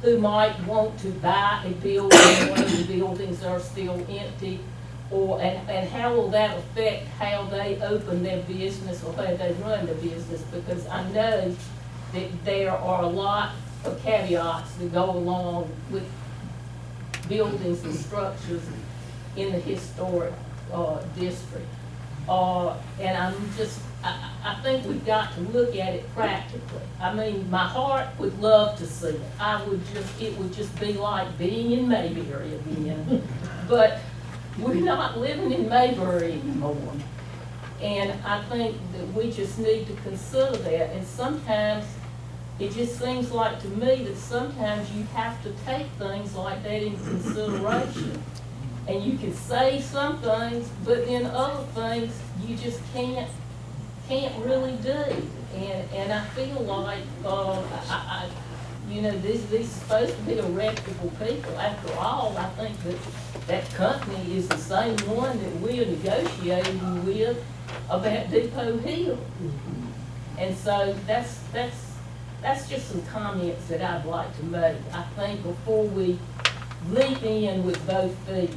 S4: who might want to buy a building when the buildings are still empty? And how will that affect how they open their business or how they run the business? Because I know that there are a lot of caveats that go along with buildings and structures in the historic district. And I think we've got to look at it practically. I mean, my heart would love to see it. It would just be like being in Mayberry again. But we're not living in Mayberry anymore. And I think that we just need to consider that. And sometimes it just seems like to me that sometimes you have to take things like that into consideration. And you can say some things, but then other things you just can't really do. And I feel like, these are supposed to be reputable people. After all, I think that company is the same one that we're negotiating with about Depot Hill. And so that's just some comments that I'd like to make. I think before we leap in with both feet,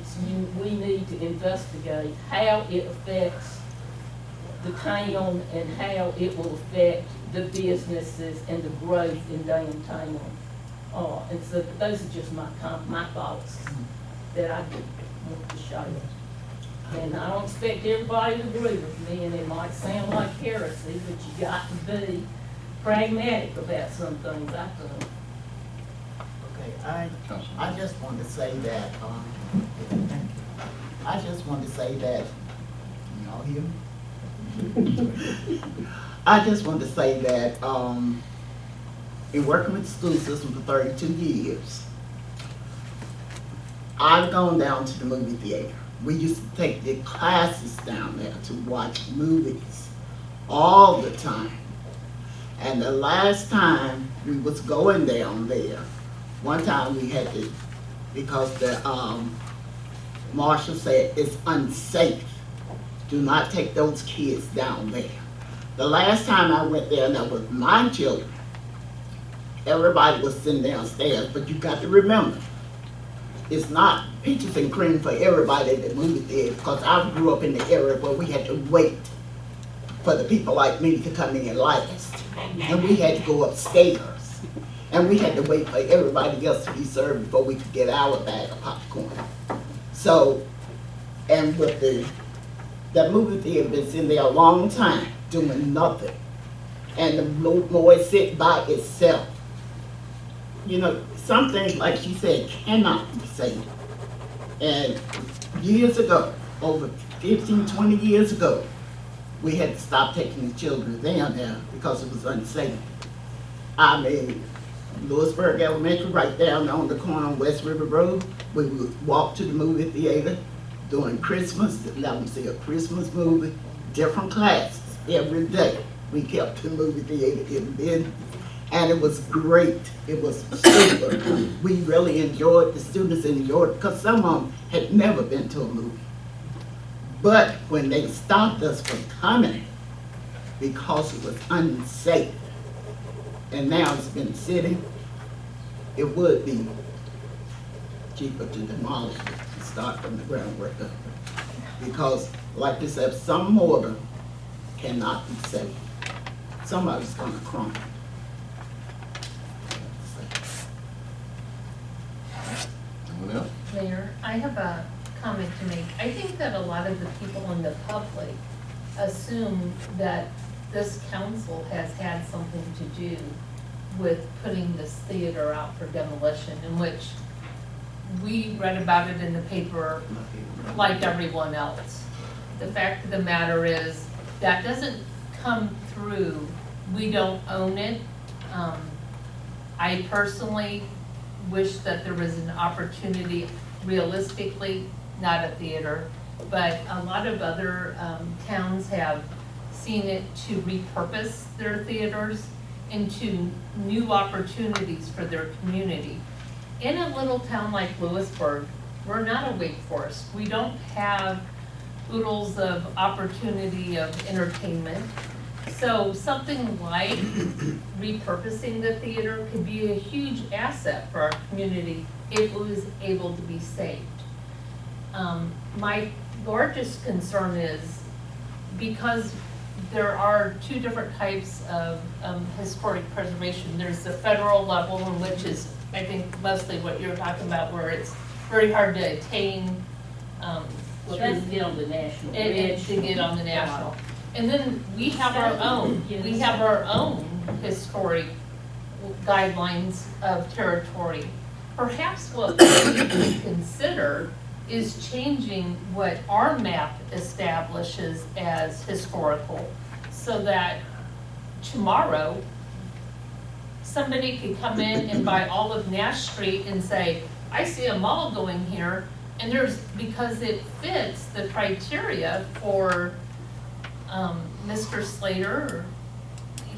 S4: we need to investigate how it affects the town and how it will affect the businesses and the growth in downtown. And so those are just my thoughts that I want to show you. And I don't expect everybody to agree with me, and it might sound like heresy, but you got to be pragmatic about some things, I think.
S5: Okay, I just want to say that, y'all hear me? I just want to say that, in working with the school system for 32 years, I've gone down to the movie theater. We used to take the classes down there to watch movies all the time. And the last time we was going down there, one time we had to, because the marshal said it's unsafe. Do not take those kids down there. The last time I went there, and that was my children, everybody was sitting downstairs, but you got to remember, it's not peaches and cream for everybody at the movie theater, because I grew up in the area where we had to wait for the people like me to come in last. And we had to go upstairs. And we had to wait for everybody else to be served before we could get our bag of popcorn. So, and with the movie theater been sitting there a long time doing nothing. And the boy sit by itself. You know, some things, like she said, cannot be saved. And years ago, over 15, 20 years ago, we had to stop taking the children down there because it was unsafe. I mean, Louisburg Elementary, right down on the corner on West River Road, we would walk to the movie theater during Christmas, let them see a Christmas movie, different classes every day. We kept the movie theater in business, and it was great. It was super. We really enjoyed, the students enjoyed it, because some of them had never been to a movie. But when they stopped us from coming because it was unsafe, and now it's been sitting, it would be cheaper to demolish it and start from the groundwork up. Because like this, if some mortar cannot be safe, somebody's gonna crumble.
S2: Anyone else?
S8: Mayor, I have a comment to make. I think that a lot of the people in the public assume that this council has had something to do with putting this theater out for demolition, in which we read about it in the paper like everyone else. The fact of the matter is, that doesn't come through. We don't own it. I personally wish that there was an opportunity, realistically, not a theater, but a lot of other towns have seen it to repurpose their theaters into new opportunities for their community. In a little town like Louisburg, we're not a Wake Forest. We don't have oodles of opportunity of entertainment. So something like repurposing the theater could be a huge asset for our community if it was able to be saved. My largest concern is because there are two different types of historic preservation. There's the federal level, which is, I think, mostly what you're talking about, where it's very hard to attain.
S4: Well, that's to get on the national.
S8: To get on the national. And then we have our own, we have our own historic guidelines of territory. Perhaps what we could consider is changing what our map establishes as historical, so that tomorrow, somebody could come in and buy all of Nash Street and say, I see a mall going here, and there's, because it fits the criteria for Mr. Slater,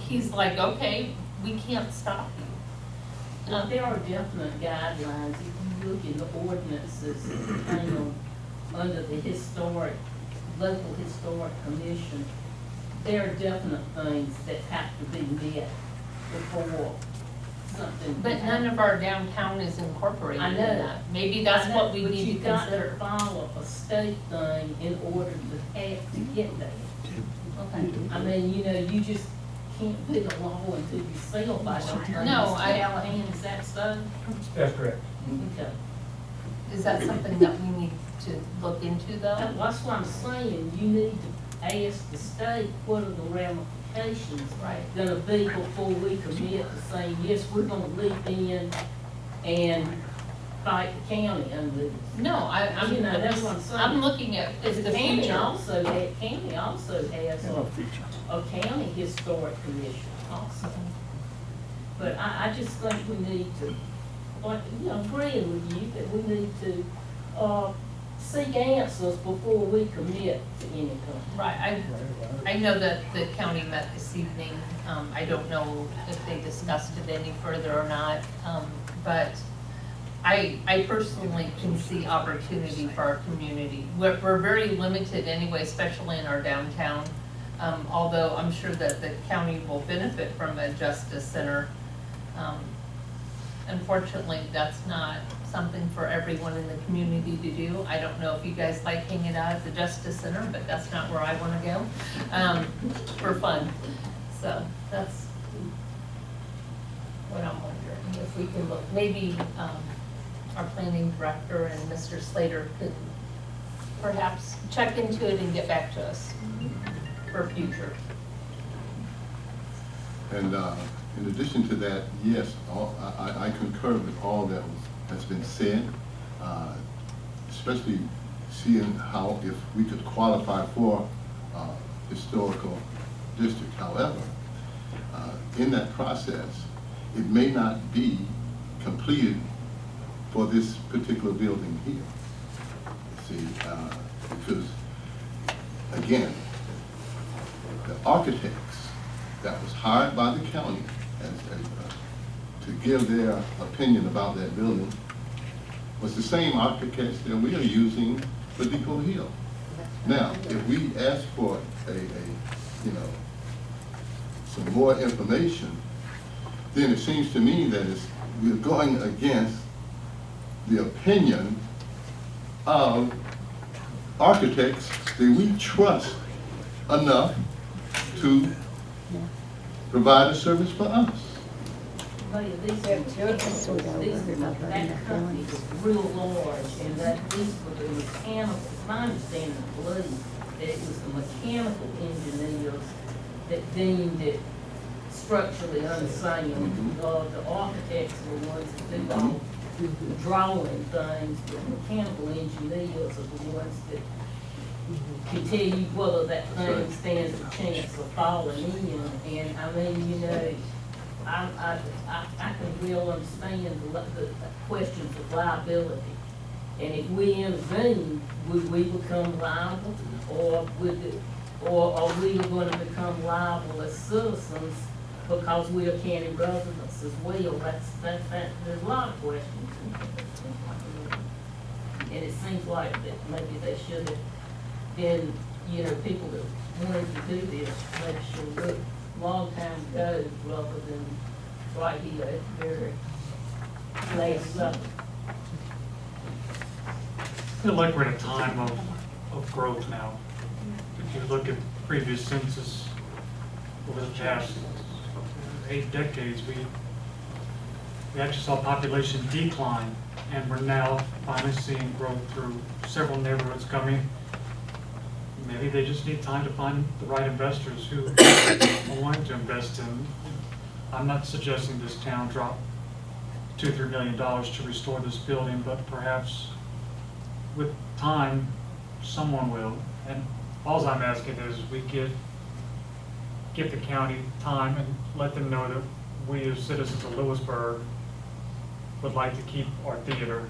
S8: he's like, okay, we can't stop you.
S4: There are definite guidelines, if you look in the ordinances that came under the local historic commission, there are definite things that have to be met before something.
S8: But none of our downtown is incorporated
S4: I
S8: in
S4: know.
S8: that. Maybe that's what we need to consider.
S4: But you've got to follow a state thing in order to get there.
S8: Okay.
S4: I mean, you just can't put a law into yourself, I don't think.
S8: No,
S4: Callahan, is that so?
S6: That's correct.
S4: Okay.
S8: Is that something that we need to look into though?
S4: That's what I'm saying, you need to ask the state, what are the ramifications gonna be before we commit to saying, yes, we're gonna leap in and fight the county on this.
S8: No,
S4: That's what I'm saying.
S8: I'm looking at
S4: The
S8: the
S4: county
S8: future.
S4: also, county also has a county historic commission also. But I just think we need to, like, agreeing with you that we need to, seek answers before we commit to anything.
S8: Right, I know that the county met this evening. I don't know if they discussed it any further or not, but I personally can see opportunity for our community. We're very limited anyway, especially in our downtown. Although I'm sure that the county will benefit from a justice center. Unfortunately, that's not something for everyone in the community to do. I don't know if you guys like hanging out at the Justice Center, but that's not where I want to go for fun. So that's what I'm wondering, if we can look, maybe our planning director and Mr. Slater could perhaps check into it and get back to us for future.
S2: And in addition to that, yes, I concur with all that has been said, especially seeing how if we could qualify for historical district. However, in that process, it may not be completed for this particular building here. See, because again, the architects that was hired by the county to give their opinion about that building was the same architects that we are using for Depot Hill. Now, if we ask for you know, some more information, then it seems to me that we're going against the opinion of architects that we trust enough to provide a service for us.
S4: That company's real large, and that these were the mechanical, my understanding, I believe, that it was the mechanical engineers that deemed it structurally unsound. The architects were the ones that do all the drawing things, but mechanical engineers are the ones that can tell you whether that thing stands a chance of falling in. And I mean, you know, I can real understand the questions of liability. And if we intervene, would we become liable, or are we going to become liable as citizens because we are county residents as well? There's a lot of questions. And it seems like that maybe they should have been, you know, people that wanted to do this, maybe should have looked a long time ago rather than right here at the very last summer.
S6: I feel like we're at a time of growth now. If you look at previous census over the past 8 decades, we actually saw population decline, and we're now finally seeing growth through several neighborhoods coming. Maybe they just need time to find the right investors who are wanting to invest in. I'm not suggesting this town drop $2-3 million to restore this building, but perhaps with time, someone will. And all I'm asking is we give the county time and let them know that we as citizens of Louisburg would like to keep our theater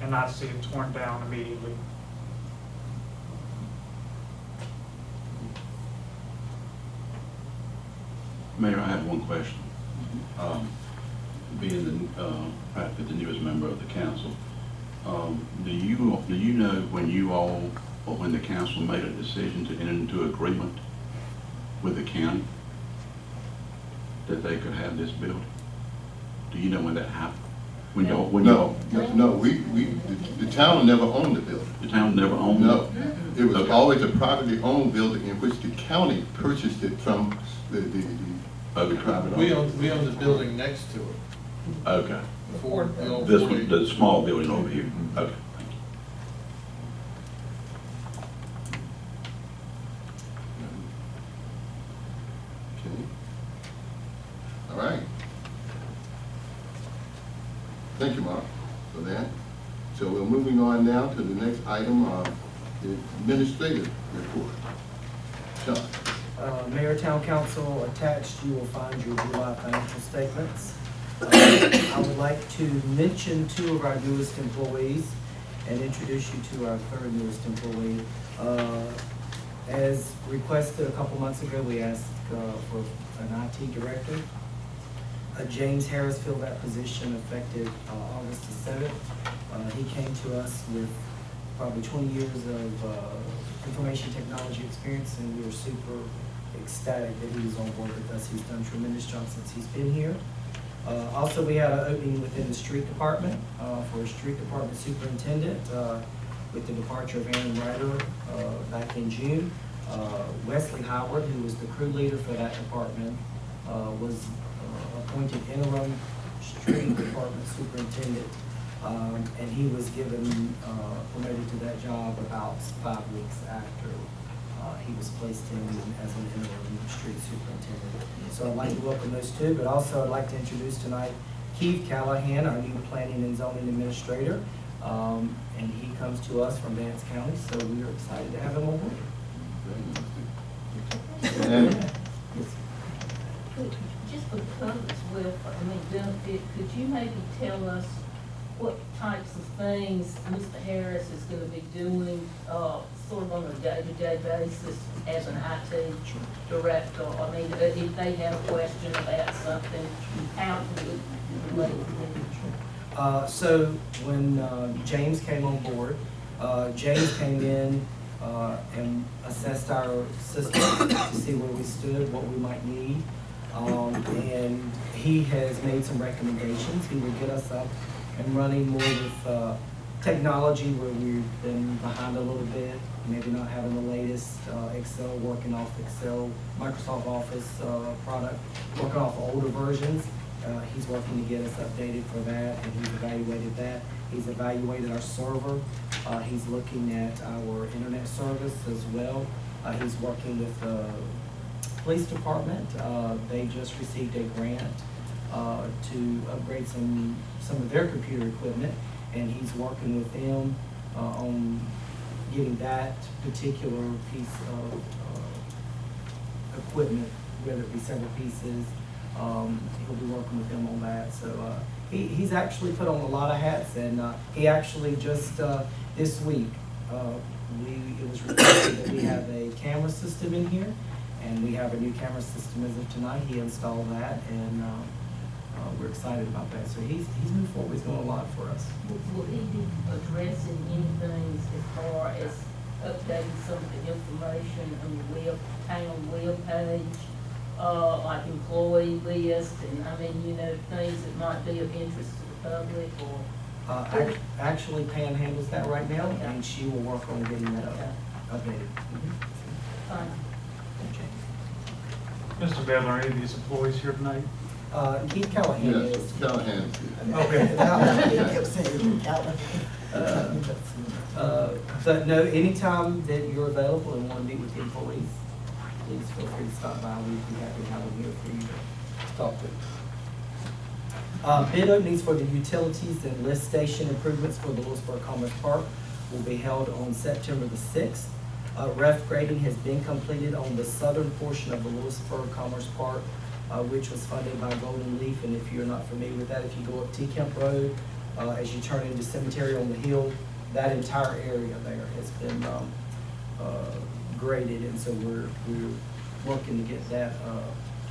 S6: and not see it torn down immediately.
S18: Mayor, I have one question. Being practically the newest member of the council, do you know when you all, or when the council made a decision to enter into agreement with the county that they could have this building? Do you know when that happened?
S2: No, the town never owned the building.
S18: The town never owned it?
S2: No, it was always a privately owned building in which the county purchased it from the private
S7: We
S2: owner.
S7: own the building next to it.
S18: Okay.
S7: Before the old
S18: This
S7: 40.
S18: one, the small building over here? Okay, thank you.
S2: Okay. All right. Thank you, Mark, for that. So we're moving on now to the next item, the administrative report. Sean.
S16: Mayor, Town Council, attached you will find your July financial statements. I would like to mention 2 of our newest employees and introduce you to our 3rd newest employee. As requested a couple months ago, we asked for an IT director. James Harris filled that position effective August the 7th. He came to us with probably 20 years of information technology experience, and we were super ecstatic that he was on board with us. He's done a tremendous job since he's been here. Also, we had an opening within the street department for a street department superintendent with the departure of Aaron Ryder back in June. Wesley Howard, who was the crew leader for that department, was appointed interim street department superintendent, and he was given promoted to that job about 5 weeks after he was placed in as an interim street superintendent. So I'd like to welcome those 2, but also I'd like to introduce tonight Keith Callahan, our new planning and zoning administrator, and he comes to us from Vance County, so we are excited to have him on board.
S4: Just because it's benefit, could you maybe tell us what types of things Mr. Harris is gonna be doing, sort of on a day-to-day basis as an IT director? I mean, if they have a question about something, how can we relate to them?
S16: So when James came on board, James came in and assessed our system to see where we stood, what we might need. And he has made some recommendations. He will get us up and running more with technology where we've been behind a little bit, maybe not having the latest Excel, working off Excel, Microsoft Office product, working off older versions. He's working to get us updated for that, and he's evaluated that. He's evaluated our server. He's looking at our internet service as well. He's working with the police department. They just received a grant to upgrade some of their computer equipment, and he's working with them on getting that particular piece of equipment, whether it be several pieces. He'll be working with them on that. So he's actually put on a lot of hats, and he actually just this week it was requested that we have a camera system in here, and we have a new camera system as of tonight. He installed that, and we're excited about that. So he's moved forward. He's doing a lot for us.
S4: Will he be addressing anything as far as updating some of the information on the town web page, like employee list, and I mean, you know, things that might be of interest to the public, or?
S16: Actually, Pam handles that right now, and she will work on getting that updated.
S4: Fine.
S6: Mr. Bell, are any of these employees here tonight?
S16: Keith Callahan
S2: Yes,
S16: is.
S2: Callahan.
S16: But no, anytime that you're available and want to meet with the employees, please feel free to stop by. We'd be happy to have them here for you to talk to. Bid openings for the utilities and lift station improvements for the Louisburg Commerce Park will be held on September the 6th. Ref grading has been completed on the southern portion of the Louisburg Commerce Park, which was funded by Golden Leaf. And if you're not familiar with that, if you go up T Kemp Road, as you turn into Cemetery on the Hill, that entire area there has been graded, and so we're working to get that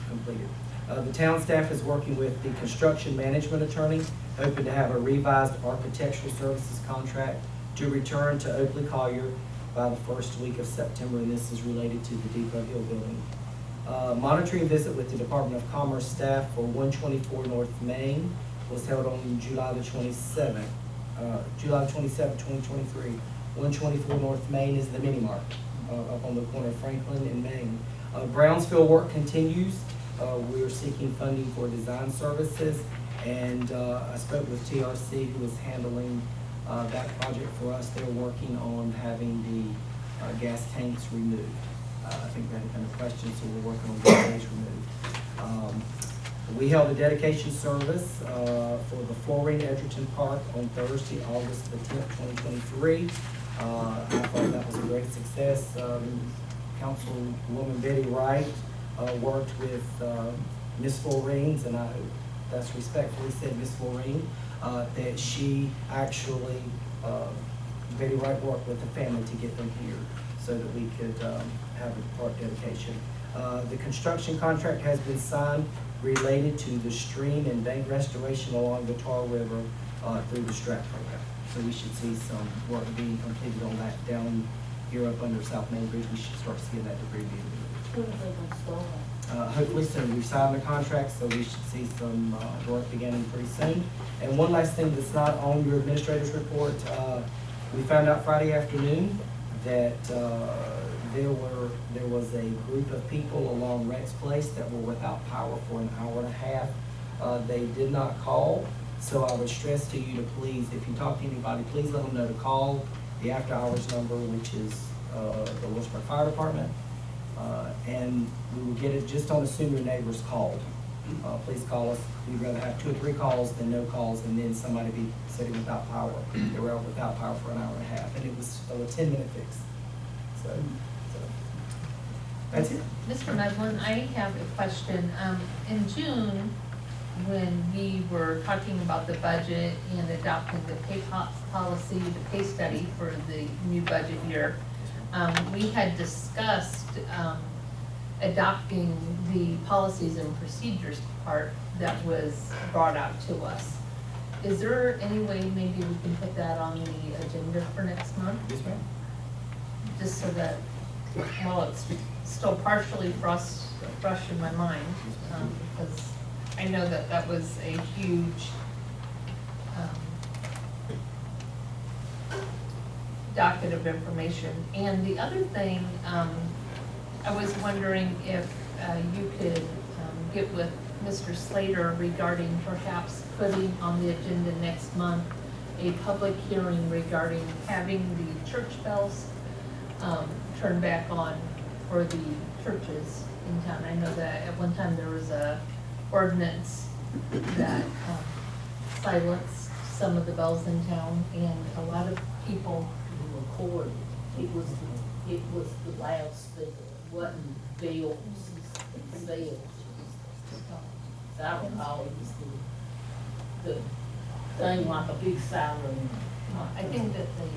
S16: completed. The town staff is working with the construction management attorney, hoping to have a revised architectural services contract to return to Oakley Collier by the first week of September, and this is related to the Depot Hill building. Monitoring visit with the Department of Commerce staff for 124 North Main was held on July the 27th, 2023. 124 North Main is the mini mart up on the corner of Franklin and Main. Brownsville work continues. We are seeking funding for design services, and I spoke with TRC, who is handling that project for us. They're working on having the gas tanks removed. I think they had kind of questions, so we're working on getting those removed. We held a dedication service for the flooring at Edgerton Park on Thursday, August the 10th, 2023. I thought that was a great success. Councilwoman Betty Wright worked with Miss Florines, and I hope that's respectfully said, Miss Florine, that she actually, Betty Wright worked with the family to get them here so that we could have a park dedication. The construction contract has been signed related to the stream and bank restoration along the Tar River through the STRAP program. So we should see some work being completed on that down here up under South Main Bridge. We should start seeing that debris being removed.
S4: When are they gonna start?
S16: Hopefully soon. We've signed the contract, so we should see some work beginning pretty soon. And one last thing that's not on your administrator's report, we found out Friday afternoon that there was a group of people along Rex Place that were without power for an hour and a half. They did not call, so I would stress to you to please, if you talk to anybody, please let them know to call the after-hours number, which is the Louisburg Fire Department. And we will get it, just don't assume your neighbors called. Please call us. We'd rather have 2 or 3 calls than no calls and then somebody be sitting without power. They were out without power for an hour and a half, and it was a 10-minute fix. So that's it.
S8: Mr. Medlin, I have a question. In June, when we were talking about the budget and adopting the pay policy, the pay study for the new budget year, we had discussed adopting the policies and procedures part that was brought out to us. Is there any way maybe we can put that on the agenda for next month?
S16: Yes, ma'am.
S8: Just so that, well, it's still partially fresh in my mind, because I know that that was a huge docket of information. And the other thing, I was wondering if you could get with Mr. Slater regarding perhaps putting on the agenda next month a public hearing regarding having the church bells turned back on for the churches in town. I know that at one time there was a ordinance that silenced some of the bells in town, and a lot of people
S4: Record, it was the loudspeaker, it wasn't bells, bells. So I would call it the thing like a big siren.
S8: I think that they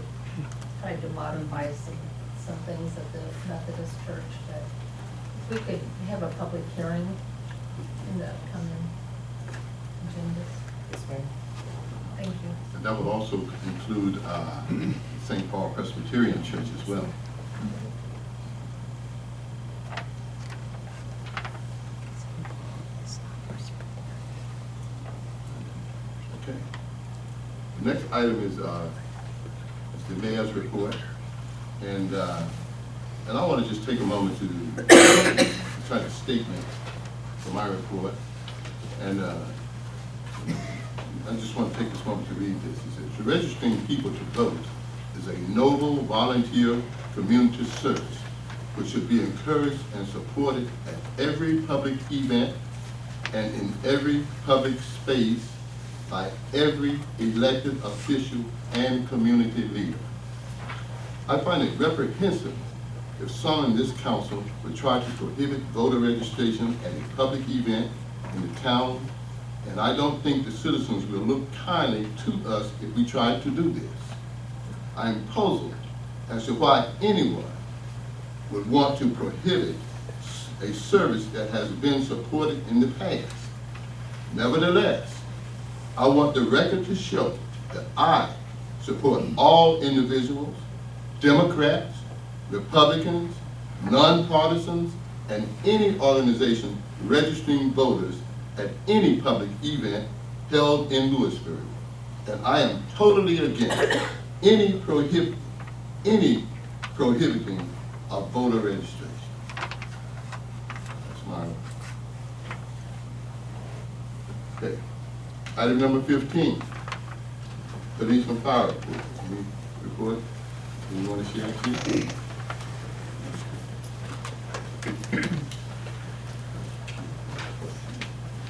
S8: tried to modify some things at the Methodist Church, but if we could have a public hearing in the upcoming agendas.
S16: Yes, ma'am.
S8: Thank you.
S2: And that would also include St. Paul Presbyterian Church as well. Okay. The next item is the mayor's report. And I want to just take a moment to try a statement for my report. And I just want to take this moment to read this. It says, registering people to vote is a noble volunteer community service which should be encouraged and supported at every public event and in every public space by every elected official and community leader. I find it reprehensible if some in this council would try to prohibit voter registration at a public event in the town, and I don't think the citizens will look kindly to us if we try to do this. I am puzzled as to why anyone would want to prohibit a service that has been supported in the past. Nevertheless, I want the record to show that I support all individuals, Democrats, Republicans, nonpartisans, and any organization registering voters at any public event held in Louisburg. And I am totally against any prohibiting of voter registration. That's my okay. Item number 15, police and fire report. Any report? You want to share it, please?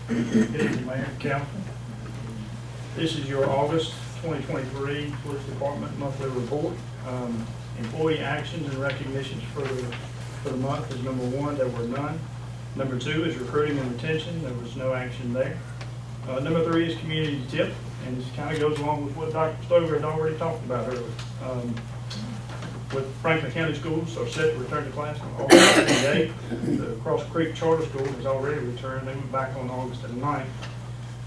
S6: Good evening, Mayor and Council. This is your August 2023 Police Department monthly report. Employee actions and recognitions for the month is number 1, there were none. Number 2 is recruiting and retention, there was no action there. Number 3 is community tip, and this kind of goes along with what Dr. Stover had already talked about earlier. With Franklin County schools are set to return to class on August 28th. The Cross Creek Charter School has already returned. They went back on August 9th.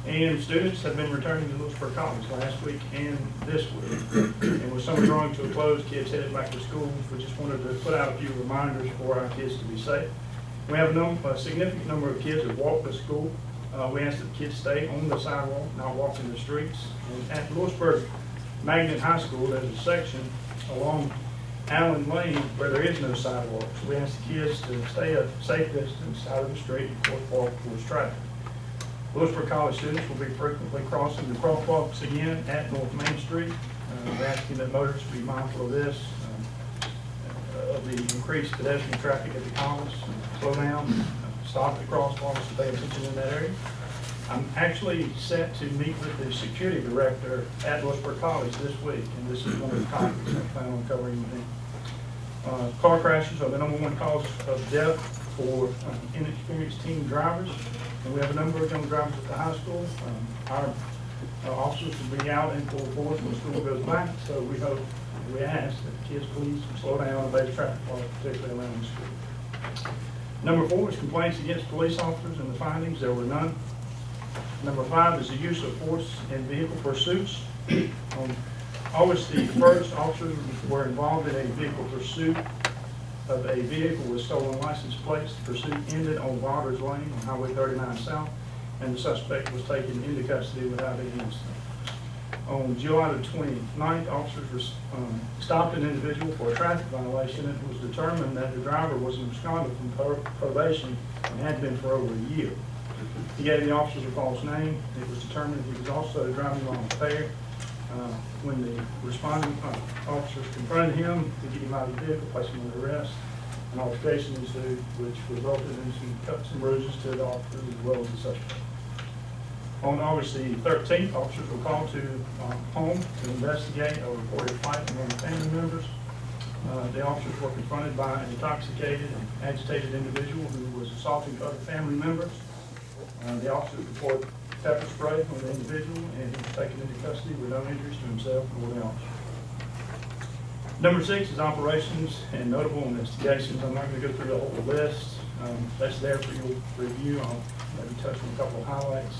S6: And students have been returning to Louisburg College last week and this week. And with summer drawing to a close, kids headed back to school. We just wanted to put out a few reminders for our kids to be safe. We have a significant number of kids that walk to school. We ask that kids stay on the sidewalk, not walk in the streets. And at Louisburg Magnet High School, there's a section along Allen Lane where there is no sidewalks. We ask the kids to stay a safe distance out of the street before walk towards traffic. Louisburg College students will be frequently crossing the crosswalks again at North Main Street. We're asking that motorists be mindful of this, of the increased pedestrian traffic at the college. Slow down, stop at the crosswalks, and pay attention in that area. I'm actually set to meet with the security director at Louisburg College this week, and this is one of the topics I plan on covering with him. Car crashes are the number 1 cause of death for inexperienced teen drivers, and we have a number of young drivers at the high school. Our officers will be out in full force when school goes back, so we ask that the kids please slow down and obey the traffic laws, particularly around the school. Number 4 is complaints against police officers, and the findings, there were none.
S19: Number 5 is the use of force in vehicle pursuits. On August the 1st, officers were involved in a vehicle pursuit of a vehicle with stolen license plates. The pursuit ended on Waters Lane on Highway 39 South, and the suspect was taken into custody without any incident. On July the 29th, officers stopped an individual for a traffic violation, and it was determined that the driver was an absconder from probation and had been for over a year. He gave the officers a false name. It was determined he was also driving while impaired. When the responding officers confronted him to get him out of the vehicle, placed him under arrest, an altercation ensued, which resulted in some cuts and bruises to the officers as well as the suspect. On August the 13th, officers were called to home to investigate a reported fight among family members. The officers were confronted by an intoxicated and agitated individual who was assaulting other family members. The officers reported pepper spray on the individual, and he was taken into custody with no injuries to himself or the officer. Number 6 is operations and notable investigations. I'm not going to go through the whole list. That's there for your review. I'll maybe touch on a couple of highlights.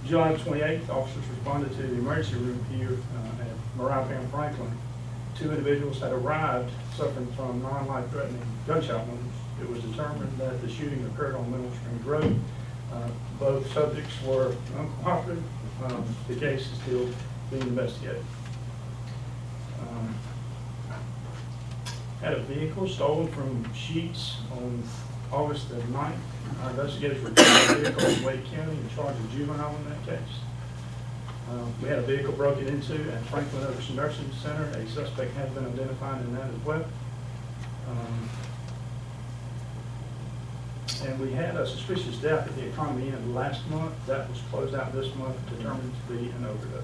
S19: July 28th, officers responded to the emergency room here at Mariah Franklin. 2 individuals had arrived suffering from non-life-threatening gunshot wounds. It was determined that the shooting occurred on Middle Springs Road. Both subjects were uncooperative. The case is still being investigated. Had a vehicle stolen from Sheets on August the 9th. Our investigators were taking a vehicle in Wake County in charge of juvenile in that case. We had a vehicle broken into at Franklin Ocean Nursing Center. A suspect has been identified in that as well. And we had a suspicious death at the Economy Inn last month. That was closed out this month, determined to be an overdose.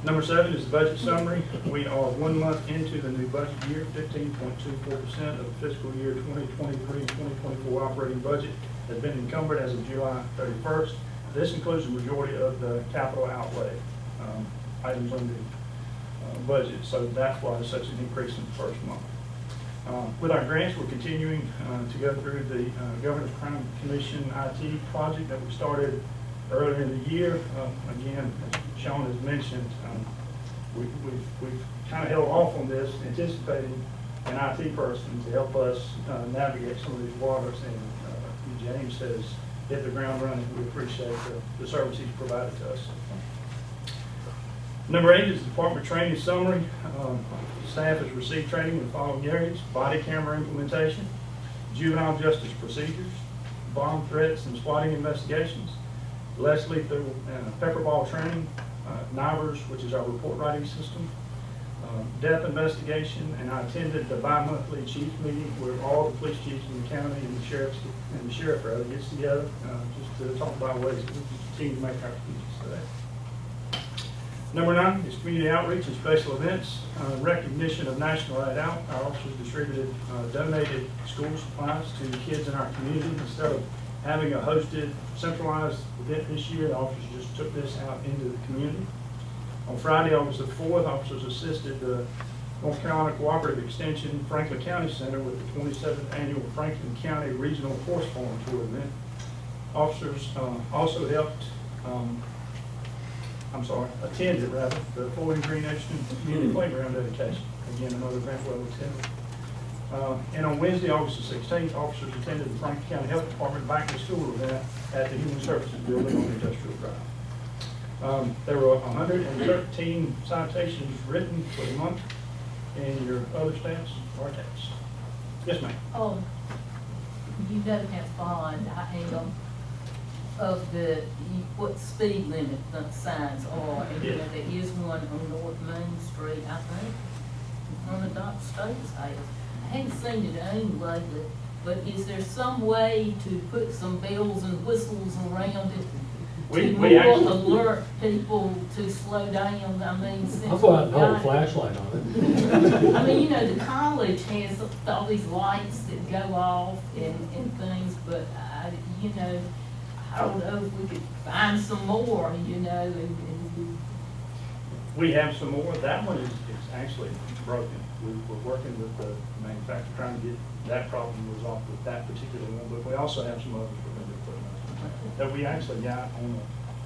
S19: Number 7 is the budget summary. We are 1 month into the new budget year. 15.24% of the fiscal year 2023 and 2024 operating budget has been encumbered as of July 31st. This includes the majority of the capital outlay items on the budget, so that's why there's such an increase in the first month. With our grants, we're continuing to go through the Governor's Crime Commission IT project that we started earlier in the year. Again, as Sean has mentioned, we've kind of held off on this, anticipating an IT person to help us navigate some of these waters, and James has hit the ground running. We appreciate the service he's provided to us. Number 8 is the Department Training Summary. Staff has received training in the following areas: body camera implementation, juvenile justice procedures, bomb threats and swatting investigations, less lethal pepper ball training, NIVERS, which is our report writing system, death investigation, and I attended the bi-monthly chief meeting where all the police chiefs in the county and the sheriff rather gets together just to talk about ways that we can continue to make our communities today. Number 9 is community outreach and special events. Recognition of National Night Out. Our officers distributed donated school supplies to the kids in our community. Instead of having a hosted, centralized event this year, the officers just took this out into the community. On Friday, August the 4th, officers assisted the North Carolina Cooperative Extension Franklin County Center with the 27th Annual Franklin County Regional Horse Farm Tour event. Officers also helped attended the Floyd Green Ocean Community Playground dedication. Again, another event well attended. And on Wednesday, August the 16th, officers attended the Franklin County Health Department Back to School event at the Human Services Building on Industrial Drive. There were 113 citations written for the month, and your other stats are attached. Yes, ma'am.
S4: You don't have bond item of what speed limit signs are, and
S19: Yes.
S4: there is one on North Main Street, I think, on the Doc State's house. I haven't seen it aimed lately, but is there some way to put some bells and whistles around it to more alert people to slow down? I mean, since
S13: I'll go out and hold a flashlight on it.
S4: I mean, the college has all these lights that go off and things, but I don't know if we could find some more,
S19: We have some more. That one is actually broken. We're working with the manufacturer trying to get that problem resolved with that particular one, but we also have some others we're going to be putting on. that we actually got on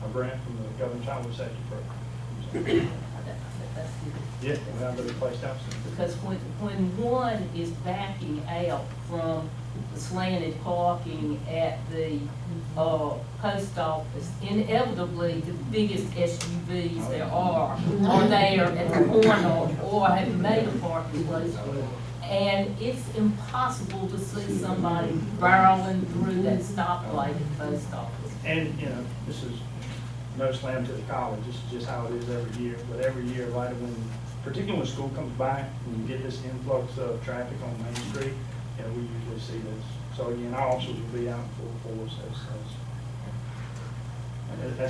S19: a grant from the Government Child Safety Program.
S4: That's good.
S19: Yeah, we have to be placed out soon.
S4: Because when one is backing out from the slanted parking at the, post office, inevitably the biggest SUVs there are there at the corner or have made a parking place. And it's impossible to see somebody barreling through that stoplight at the post office.
S19: And, you know, this is no slam to the college, this is just how it is every year. But every year, right when, particularly when school comes back, when you get this influx of traffic on Main Street, you know, we usually see this. So again, our officers will be out in full force as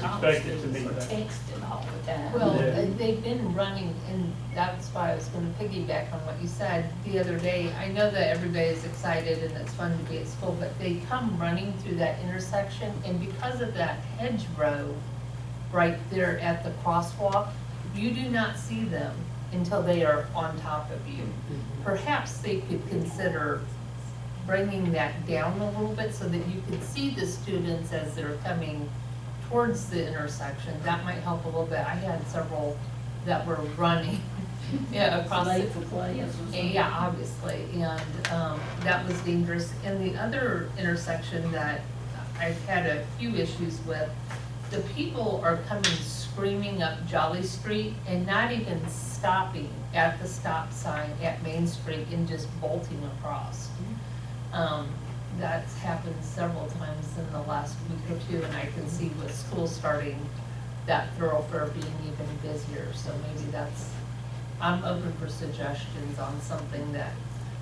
S19: expected to meet that.
S4: Texting all the time.
S8: Well,
S19: Yeah.
S8: they've been running, and that's why I was gonna piggyback on what you said the other day. I know that everybody is excited and it's fun to be at school, but they come running through that intersection, and because of that hedgerow right there at the crosswalk, you do not see them until they are on top of you. Perhaps they could consider bringing that down a little bit so that you could see the students as they're coming towards the intersection. That might help a little bit. I had several that were running, yeah, across the.
S4: Late for class or something.
S8: Yeah, obviously, and, that was dangerous. And the other intersection that I've had a few issues with, the people are coming screaming up Jolly Street and not even stopping at the stop sign at Main Street and just bolting across. That's happened several times in the last week or two, and I can see with school starting, that thoroughfare being even busier. So maybe I'm open for suggestions on something that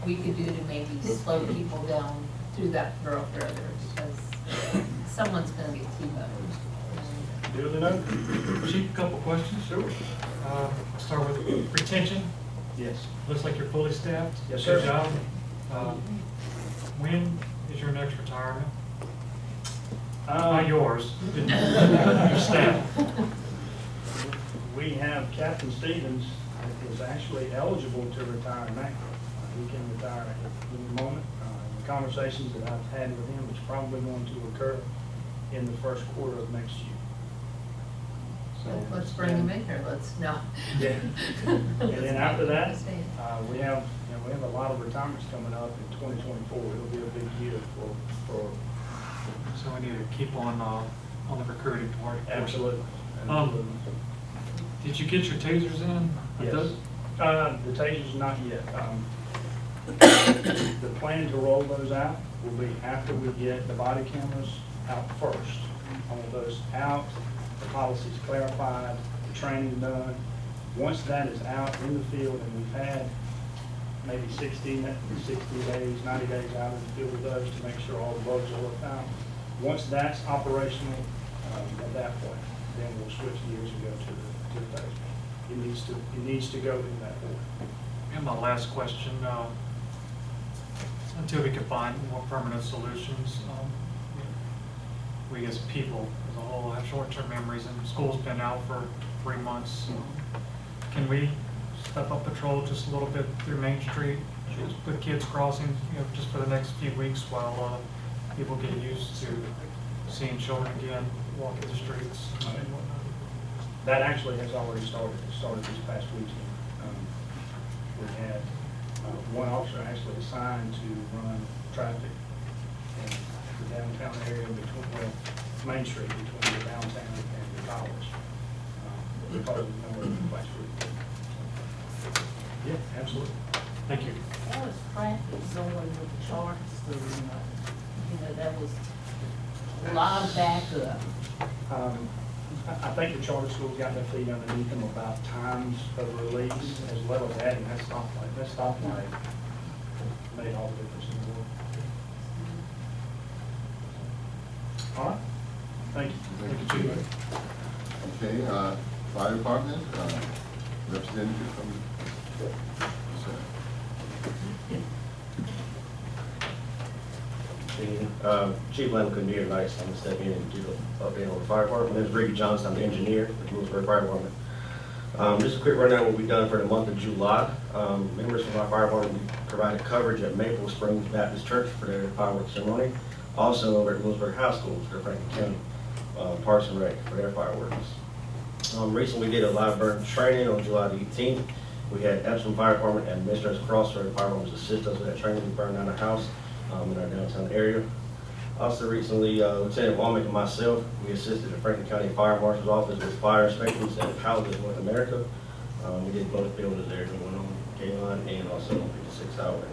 S8: we could do to maybe slow people down through that thoroughfare there, because someone's gonna get T-boned.
S19: Duly noted.
S6: Chief, a couple questions.
S19: Sure.
S6: Start with retention.
S19: Yes.
S6: Looks like you're fully staffed.
S19: Yes,
S6: Good
S19: sir.
S6: job. When is your next retirement? Not yours, your staff.
S19: We have Captain Stevens is actually eligible to retire now. He can retire at any moment. The conversations that I've had with him, it's probably going to occur in the first quarter of next year. So
S8: Let's bring him in here, no.
S19: Yeah. And then after that, we have a lot of retirements coming up in 2024. It'll be a big year for.
S6: So we need to keep on the recruiting part.
S19: Absolutely.
S6: Did you get your tasers in?
S19: Yes. The tasers not yet. The plan to roll those out will be after we get the body cameras out first. I want those out, the policies clarified, the training done. Once that is out in the field, and we've had maybe 60 days, 90 days out in the field with those to make sure all the bugs are looked out. Once that's operational, at that point, then we'll switch gears and go to the taser. It needs to go in that order.
S6: And my last question, until we can find more permanent solutions, we as people as a whole have short-term memories, and school's been out for 3 months. Can we step up patrol just a little bit through Main Street, just with kids crossing, just for the next few weeks while people get used to seeing children again walking the streets and whatnot?
S19: That actually has already started. It started this past weekend. We had one officer actually assigned to run traffic in the downtown area between, Main Street between the downtown and the college. Because of the number of last week. Yeah, absolutely.
S6: Thank you.
S4: How was traffic going with the charter school? That was a lot of backup.
S19: I think the charter schools got their feet underneath them about times of release, as well as adding that stoplight. That stoplight made all the difference in the world. All right. Thank you.
S2: Thank you, Chief. Okay, fire department, representative from.
S20: Chief Lamb couldn't be here tonight, so I'm gonna step in and do the update on the fire department. My name is Ricky Johnson, I'm the engineer with Louisburg Fire Department. Just a quick rundown of what we've done for the month of July. Members from our fire department provided coverage at Maple Springs Baptist Church for their fireworks ceremony. Also over at Louisburg High School for Franklin County Parks and Rec for their fireworks. Recently we did a live burn training on July the 18th. We had Epsom Fire Department and Administrators Cross Fire Department assist us with that training. We burned down a house in our downtown area. Also recently, Lieutenant Womack and myself, we assisted the Franklin County Fire Marshal's Office with fire inspections at houses in North America. We did both buildings there, the one on K-Line and also on 56 Highway.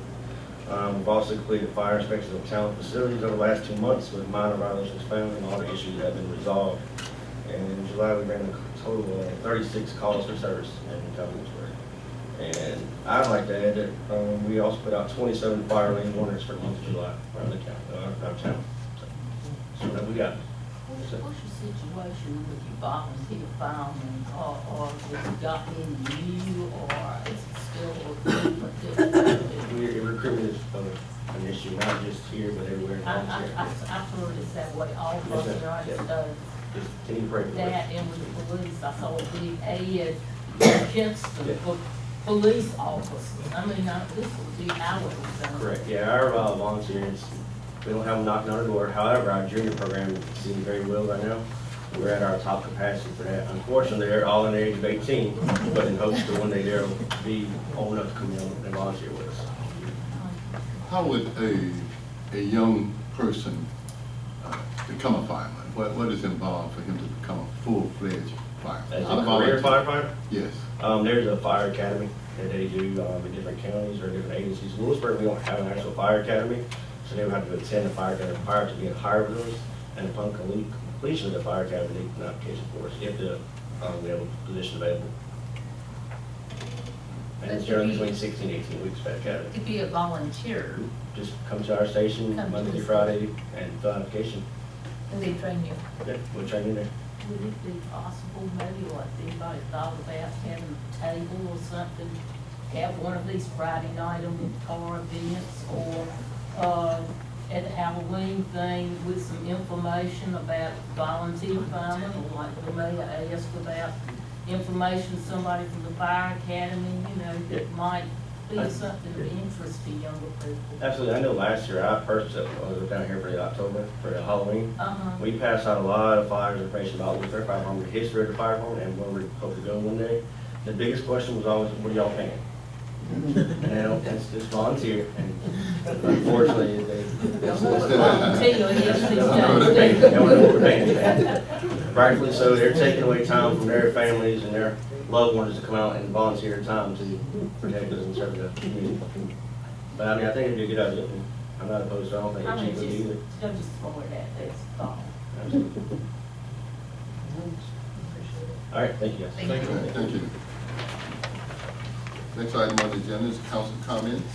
S20: We've also completed fire inspections of town facilities over the last 2 months with minor violations found and all the issues have been resolved. And in July, we ran a total of 36 calls for service in town Louisburg. And I'd like to add that we also put out 27 fire lane warnings for the month of July around the county, around town. So that we got.
S4: What's your situation with your volunteer firemen, or have you got any new, or is it still?
S20: Recruitment is an issue, not just here, but everywhere.
S4: I've heard it's that way all across the United States.
S20: Just can you pray for
S4: That and with the police, I saw a big ad against them for police officers. I mean, this would be hours.
S20: Correct, yeah, our volunteers, we don't have them knocking on the door. However, our junior program is doing very well right now. We're at our top capacity for that. Unfortunately, they're all under the age of 18, but in hopes that one day they'll be old enough to come in and volunteer with us.
S2: How would a young person become a fireman? What is involved for him to become a full-fledged fireman?
S20: As a career firefighter?
S2: Yes.
S20: There's a fire academy that they do in different counties or different agencies. In Louisburg, we don't have an actual fire academy, so they would have to attend the fire academy prior to being hired with us, and upon completion of the fire academy, they can application for us if we have a position available. And it's generally between 16 and 18 weeks for that academy.
S4: To be a volunteer.
S20: Just come to our station Monday through Friday and fill out application.
S4: And they train you.
S20: Yeah, we'll train you there.
S4: Would it be possible, maybe, like, if anybody thought about having a table or something, have one of these Friday night car events, or at the Halloween thing with some information about volunteer firemen, or like the mayor asked about information, somebody from the fire academy, that might be something of interest to younger people.
S20: Absolutely. I know last year, I personally was down here for the October, for the Halloween. We passed out a lot of fire information about Louisburg Fire Department, the history of the fire department, and where we hope to go one day. The biggest question was always, what are y'all paying? It's just volunteer, and unfortunately, they don't know what we're paying. Rightfully so, they're taking away time from their families and their loved ones to come out and volunteer their time to protect us and serve the community. But I mean, I think it'd be a good idea. I'm not opposed to it. I don't think it's cheap either.
S4: Don't just throw it at this thought.
S20: Absolutely. All right, thank you guys.
S2: Thank you. Next item on the agenda is council comments.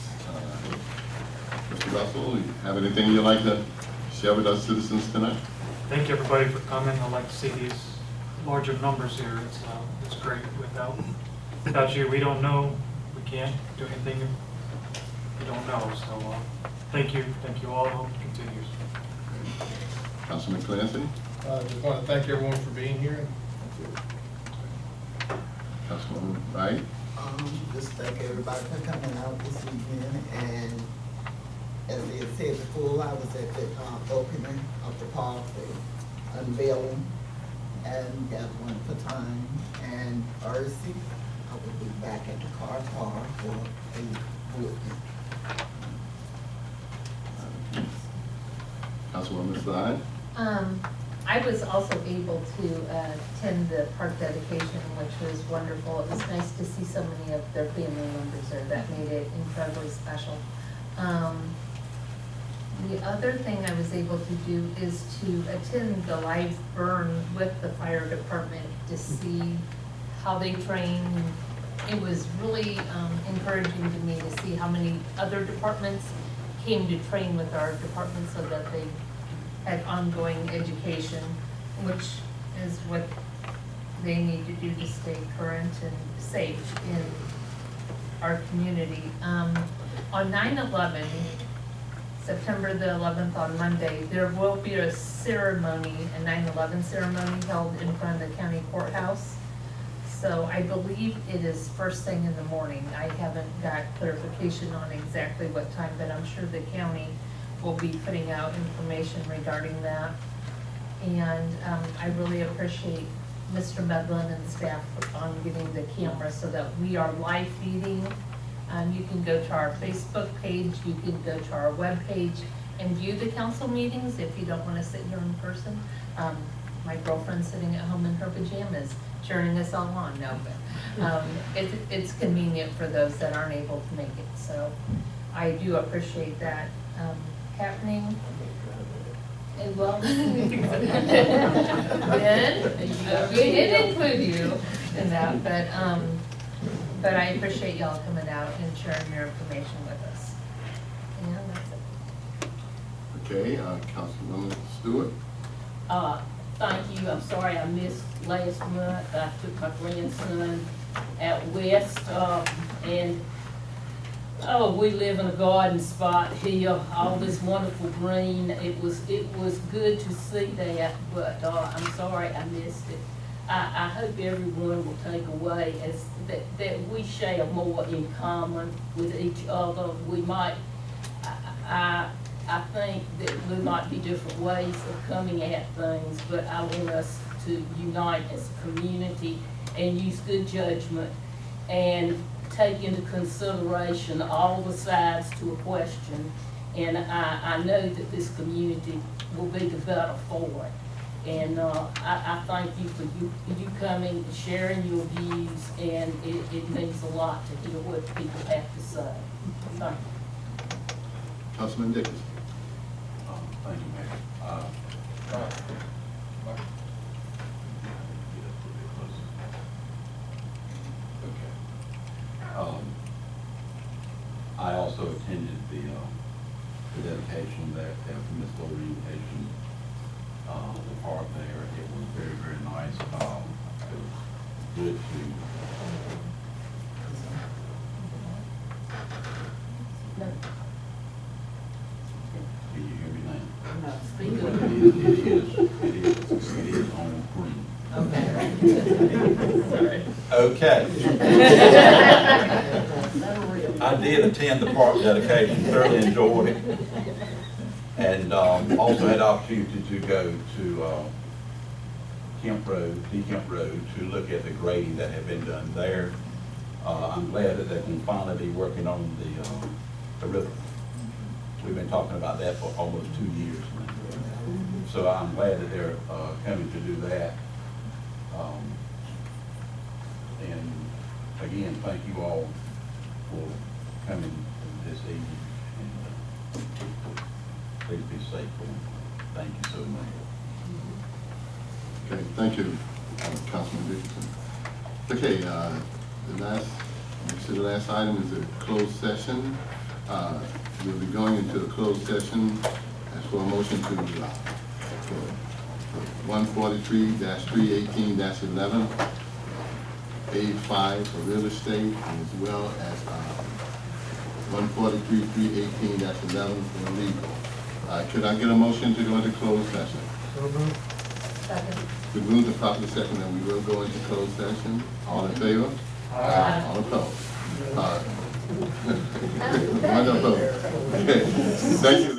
S2: Mr. Russell, you have anything you'd like to share with us citizens tonight?
S6: Thank you, everybody, for coming. I'd like to see these larger numbers here. It's great. Without you, we don't know. We can't do anything if we don't know. So thank you all. I hope it continues.
S2: Councilman Clancy?
S7: Just want to thank everyone for being here.
S2: Councilman Wright?
S5: Just thank everybody for coming out this evening, and as they had said before, I was at the opening of the park, the unveiling, and got one for time, and Ursi, I will be back at the car park for a board meeting.
S2: Councilwoman Side?
S8: I was also able to attend the park dedication, which was wonderful. It was nice to see so many of their family members there. That made it incredibly special. The other thing I was able to do is to attend the live burn with the fire department to see how they train. It was really encouraging to me to see how many other departments came to train with our department so that they had ongoing education, which is what they need to do to stay current and safe in our community. On 9/11, September the 11th on Monday, there will be a ceremony, a 9/11 ceremony held in front of the county courthouse. So I believe it is first thing in the morning. I haven't got clarification on exactly what time, but I'm sure the county will be putting out information regarding that. And I really appreciate Mr. Medlin and staff on getting the camera so that we are live feeding. You can go to our Facebook page, you can go to our webpage and view the council meetings if you don't want to sit here in person. My girlfriend's sitting at home in her pajamas, cheering us all on. No, but it's convenient for those that aren't able to make it. So I do appreciate that happening. And well, Ben, we did include you in that, but I appreciate y'all coming out and sharing your information with us. And that's it.
S2: Okay, Councilwoman Stewart.
S4: Thank you. I'm sorry I missed last month. I took my grandson out west, and we live in a garden spot here, all this wonderful green. It was good to see that, but I'm sorry I missed it. I hope everyone will take away as that we share more in common with each other. We might, I think that there might be different ways of coming at things, but I want us to unite as a community and use good judgment and take into consideration all the sides to a question. And I know that this community will be the better for it. And I thank you for you coming, sharing your views, and it means a lot to hear what people have to say. Thank you.
S2: Councilman Dickinson.
S18: Thank you, Mayor. I also attended the dedication that Miss orientation, the park there. It was very, very nice. It was good Can you hear me now?
S4: No, speak up.
S18: It is on green.
S4: Okay.
S18: Okay. I did attend the park dedication, thoroughly enjoyed it. And also had the opportunity to go to Kemp Road to look at the grading that had been done there. I'm glad that they can finally be working on the river. We've been talking about that for almost 2 years now. So I'm glad that they're coming to do that. And again, thank you all for coming this evening. And please be safe. Thank you so much.
S2: Okay, thank you, Councilman Dickinson. Okay, the last item is a closed session. We'll be going into a closed session as for a motion to 143-318-11, A5 for real estate, as well as 143-318-11 for legal. Could I get a motion to go into closed session?
S19: So moved.
S8: Second.
S2: We move the property second, and we will go into closed session. All in favor?
S19: Aye.
S2: All opposed? One opposed. Okay. Thank you.